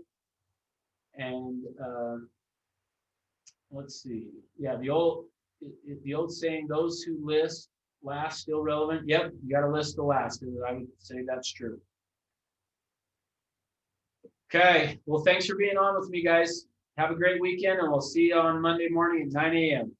And let's see. Yeah, the old saying, those who list last still relevant. Yep, you got to list the last. I would say that's true. Okay, well, thanks for being on with me, guys. Have a great weekend, and we'll see you on Monday morning at 9 a.m.